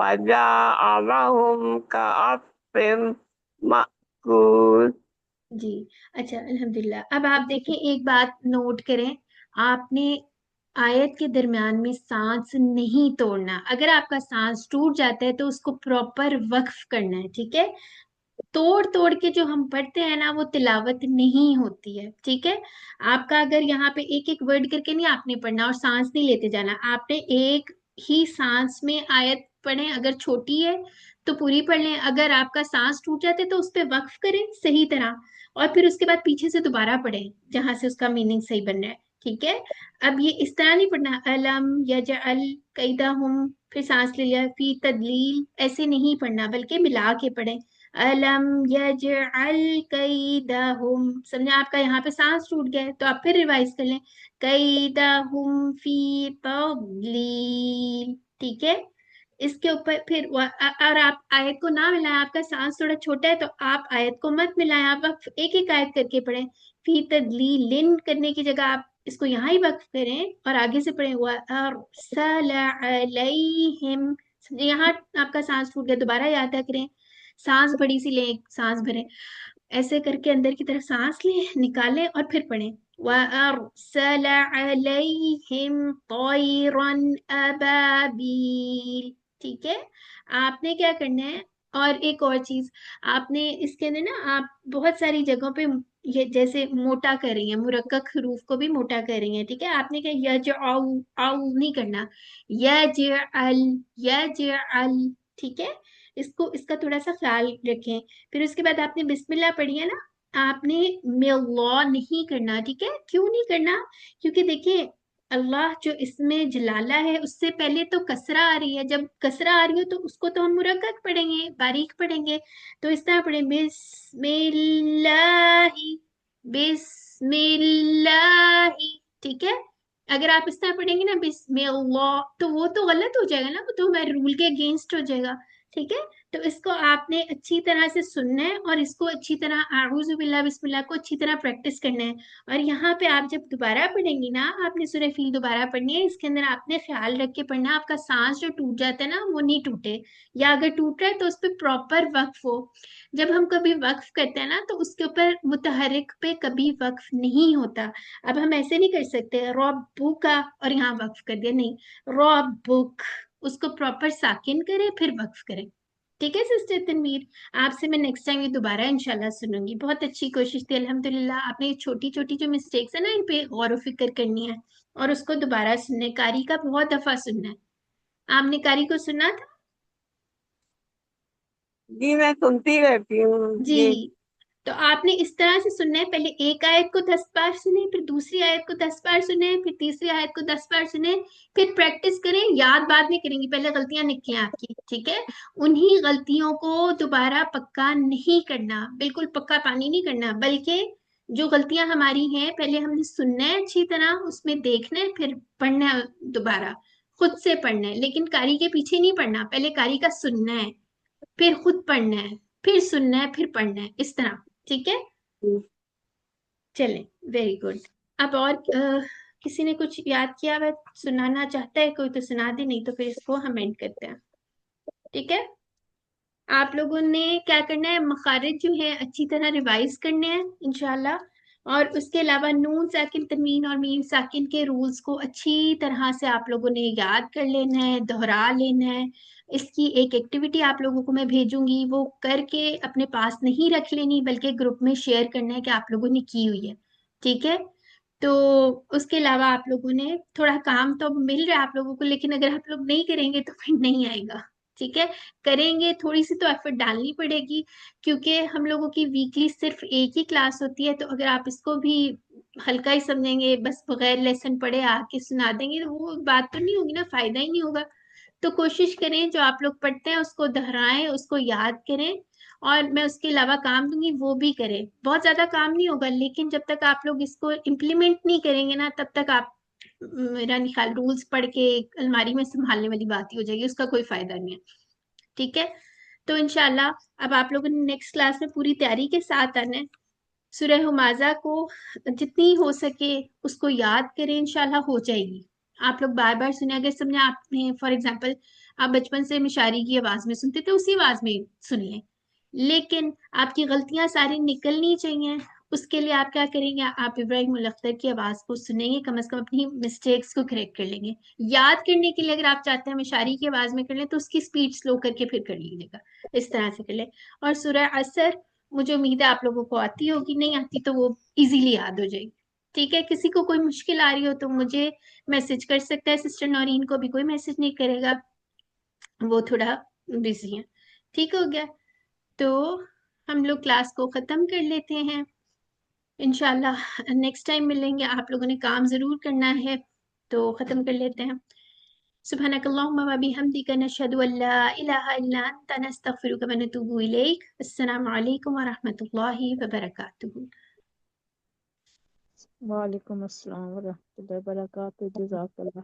फजाअहum कअस्फिन मअकूल। जी। अच्छा, अल्हम्दुलिल्लाह। अब आप देखें, एक बात नोट करें, आपने आयत के दरमियान में सांस नहीं तोड़ना। अगर आपका सांस टूट जाता है तो उसको प्रॉपर वक्फ करना है, ठीक है। तोड़ तोड़ के जो हम पढ़ते हैं ना, वो तिलावत नहीं होती है, ठीक है। आपका अगर यहाँ पे एक एक वर्ड करके नहीं आपने पढ़ना और सांस नहीं लेते जाना, आपने एक ही सांस में आयत पढ़े। अगर छोटी है तो पूरी पढ़ लें, अगर आपका सांस टूट जाते तो उस पर वक्फ करें सही तरह, और फिर उसके बाद पीछे से दोबारा पढ़ें जहां से उसका मीनिंग सही बन रहा है, ठीक है। अब ये इस तरह नहीं पढ़ना, अलम यजअल कैदहुम फिर सांस ले लिया, फी तदलील, ऐसे नहीं पढ़ना, बल्कि मिला के पढ़ें। अलम यजअल कैदहुम, समझे। आपका यहाँ पे सांस टूट गया है तो आप फिर रिवाइज कर लें, कैदहुम फी तदलील, ठीक है। इसके ऊपर फिर और आप आयत को ना मिलाएं, आपका सांस थोड़ा छोटा है तो आप आयत को मत मिलाएं, आप वक्फ एक एक आयत करके पढ़ें। फी तदलीलिन करने की जगह आप इसको यहाँ ही वक्फ करें और आगे से पढ़ें, व अरसल अलैहिम। समझे, यहाँ आपका सांस टूट गया, दोबारा याद करें, सांस बड़ी सी लें, सांस भरें, ऐसे करके अंदर की तरफ सांस लें, निकालें और फिर पढ़ें, वअरसल अलैहिम तैरन अबाबील, ठीक है। आपने क्या करना है, और एक और चीज, आपने इसके अंदर ना आप बहुत सारी जगहों पे ये जैसे मोटा कर रही हैं, मुरक्कक हरूफ को भी मोटा कर रही हैं, ठीक है। आपने क्या यज आउ नहीं करना, यजअल यजअल, ठीक है। इसको इसका थोड़ा सा ख्याल रखें। फिर उसके बाद आपने बिस्मिल्लाह पढ़ी है ना, आपने मिल्लाह नहीं करना, ठीक है। क्यों नहीं करना? क्योंकि देखिए, अल्लाह जो इसमें जलाला है उससे पहले तो कसरा आ रही है, जब कसरा आ रही हो तो उसको तो हम मुरक्कक पढ़ेंगे, बारीक पढ़ेंगे। तो इस तरह पढ़े, बिस्मिल्लाही बिस्मिल्लाही, ठीक है। अगर आप इस तरह पढ़ेंगे ना बिस्मिल्लाह, तो वो तो गलत हो जाएगा ना, वो तो हमारे रूल के अगेंस्ट हो जाएगा, ठीक है। तो इसको आपने अच्छी तरह से सुनना है और इसको अच्छी तरह आऊज़ु बिल्लाह बिस्मिल्लाह को अच्छी तरह प्रैक्टिस करना है। और यहाँ पे आप जब दोबारा पढ़ेंगी ना, आपने सूरह फील दोबारा पढ़नी है, इसके अंदर आपने ख्याल रख के पढ़ना, आपका सांस जो टूट जाता है ना वो नहीं टूटे, या अगर टूट रहा है तो उस पर प्रॉपर वक्फ हो। जब हम कभी वक्फ करते हैं ना तो उसके ऊपर मुतहरिक पे कभी वक्फ नहीं होता। अब हम ऐसे नहीं कर सकते रब्बु का और यहाँ वक्फ कर दिया, नहीं, रब्बुक, उसको प्रॉपर साकिन करें फिर वक्फ करें, ठीक है सिस्टर तनवीर। आपसे मैं नेक्स्ट टाइम ये दोबारा इंशाल्लाह सुनूंगी। बहुत अच्छी कोशिश थी, अल्हम्दुलिल्लाह। आपने ये छोटी छोटी जो मिस्टेक्स है ना, इन पे गौर फिक्र करनी है और उसको दोबारा सुनना है, कारी का बहुत दफा सुनना है। आपने कारी को सुना था? जी मैं सुनती रहती हूँ जी। जी। तो आपने इस तरह से सुनना है, पहले एक आयत को 10 बार सुने, फिर दूसरी आयत को 10 बार सुने, फिर तीसरी आयत को 10 बार सुने, फिर प्रैक्टिस करें। याद बाद में करेंगी, पहले गलतियां निकलें आपकी, ठीक है। उन्हीं गलतियों को दोबारा पक्का नहीं करना, बिल्कुल पक्का पानी नहीं करना, बल्कि जो गलतियां हमारी हैं पहले हमने सुनना है अच्छी तरह, उसमें देखना है, फिर पढ़ना है दोबारा, खुद से पढ़ना है, लेकिन कारी के पीछे नहीं पढ़ना, पहले कारी का सुनना है, फिर खुद पढ़ना है, फिर सुनना है, फिर पढ़ना है, इस तरह, ठीक है। चलें, वेरी गुड। अब और किसी ने कुछ याद किया वह सुनाना चाहता है कोई तो सुना दे, नहीं तो फिर इसको हम एंड करते हैं, ठीक है। आप लोगों ने क्या करना है, मखारिज जो है अच्छी तरह रिवाइज करने हैं इंशाल्लाह, और उसके अलावा नून साकिन तनवीन और मीम साकिन के रूल्स को अच्छी तरह से आप लोगों ने याद कर लेना है, दोहरा लेना है। इसकी एक एक्टिविटी आप लोगों को मैं भेजूंगी, वो करके अपने पास नहीं रख लेनी बल्कि ग्रुप में शेयर करना है कि आप लोगों ने की हुई है, ठीक है। तो उसके अलावा आप लोगों ने थोड़ा काम तो मिल रहा है आप लोगों को, लेकिन अगर आप लोग नहीं करेंगे तो फिर नहीं आएगा, ठीक है। करेंगे, थोड़ी सी तो एफर्ट डालनी पड़ेगी, क्योंकि हम लोगों की वीकली सिर्फ एक ही क्लास होती है, तो अगर आप इसको भी हल्का ही समझेंगे, बस बगैर लेसन पढ़े आके सुना देंगे, तो वो बात तो नहीं होगी ना, फायदा ही नहीं होगा। तो कोशिश करें जो आप लोग पढ़ते हैं उसको दोहराएं, उसको याद करें, और मैं उसके अलावा काम दूंगी वो भी करें। बहुत ज्यादा काम नहीं होगा, लेकिन जब तक आप लोग इसको इम्प्लीमेंट नहीं करेंगे ना, तब तक आप, मेरा नहीं ख्याल, रूल्स पढ़ के अलमारी में संभालने वाली बात ही हो जाएगी, उसका कोई फायदा नहीं है, ठीक है। तो इंशाल्लाह अब आप लोगों ने नेक्स्ट क्लास में पूरी तैयारी के साथ आना है। सूरह हुमाजा को जितनी हो सके उसको याद करें, इंशाल्लाह हो जाएगी। आप लोग बार बार सुने, अगर समझे आपने फॉर एग्जांपल आप बचपन से मिशारी की आवाज में सुनते थे, उसी आवाज में सुन लें। लेकिन आपकी गलतियां सारी निकलनी चाहिए, उसके लिए आप क्या करेंगे, आप इब्राहिम उल अख्तर की आवाज को सुनेंगे, कम से कम अपनी मिस्टेक्स को करेक्ट कर लेंगे। याद करने के लिए अगर आप चाहते हैं मिशारी की आवाज में कर लें तो उसकी स्पीड स्लो करके फिर कर लीजिएगा, इस तरह से कर लें। और सूरह असर मुझे उम्मीद है आप लोगों को आती होगी, नहीं आती तो वो इजीली याद हो जाएगी। ठीक है, किसी को कोई मुश्किल आ रही हो तो मुझे मैसेज कर सकता है, सिस्टर नौरीन को भी कोई मैसेज नहीं करेगा, वो थोड़ा बिजी है। ठीक हो गया, तो हम लोग क्लास को खत्म कर लेते हैं। इंशाल्लाह नेक्स्ट टाइम मिलेंगे, आप लोगों ने काम जरूर करना है, तो खत्म कर लेते हैं। सुब्हानकल्लाहुम्मा व बिहम्दिका नशहदु अल्ला इलाहा इल्ला अंता नस्तगफिरुका व नतूबु इलैक। अस्सलामु अलैकुम व रहमतुल्लाहि व बरकातुहू। वालेकुम अस्सलाम व रहमतुल्लाहि व बरकातुहू। जज़ाकल्लाह।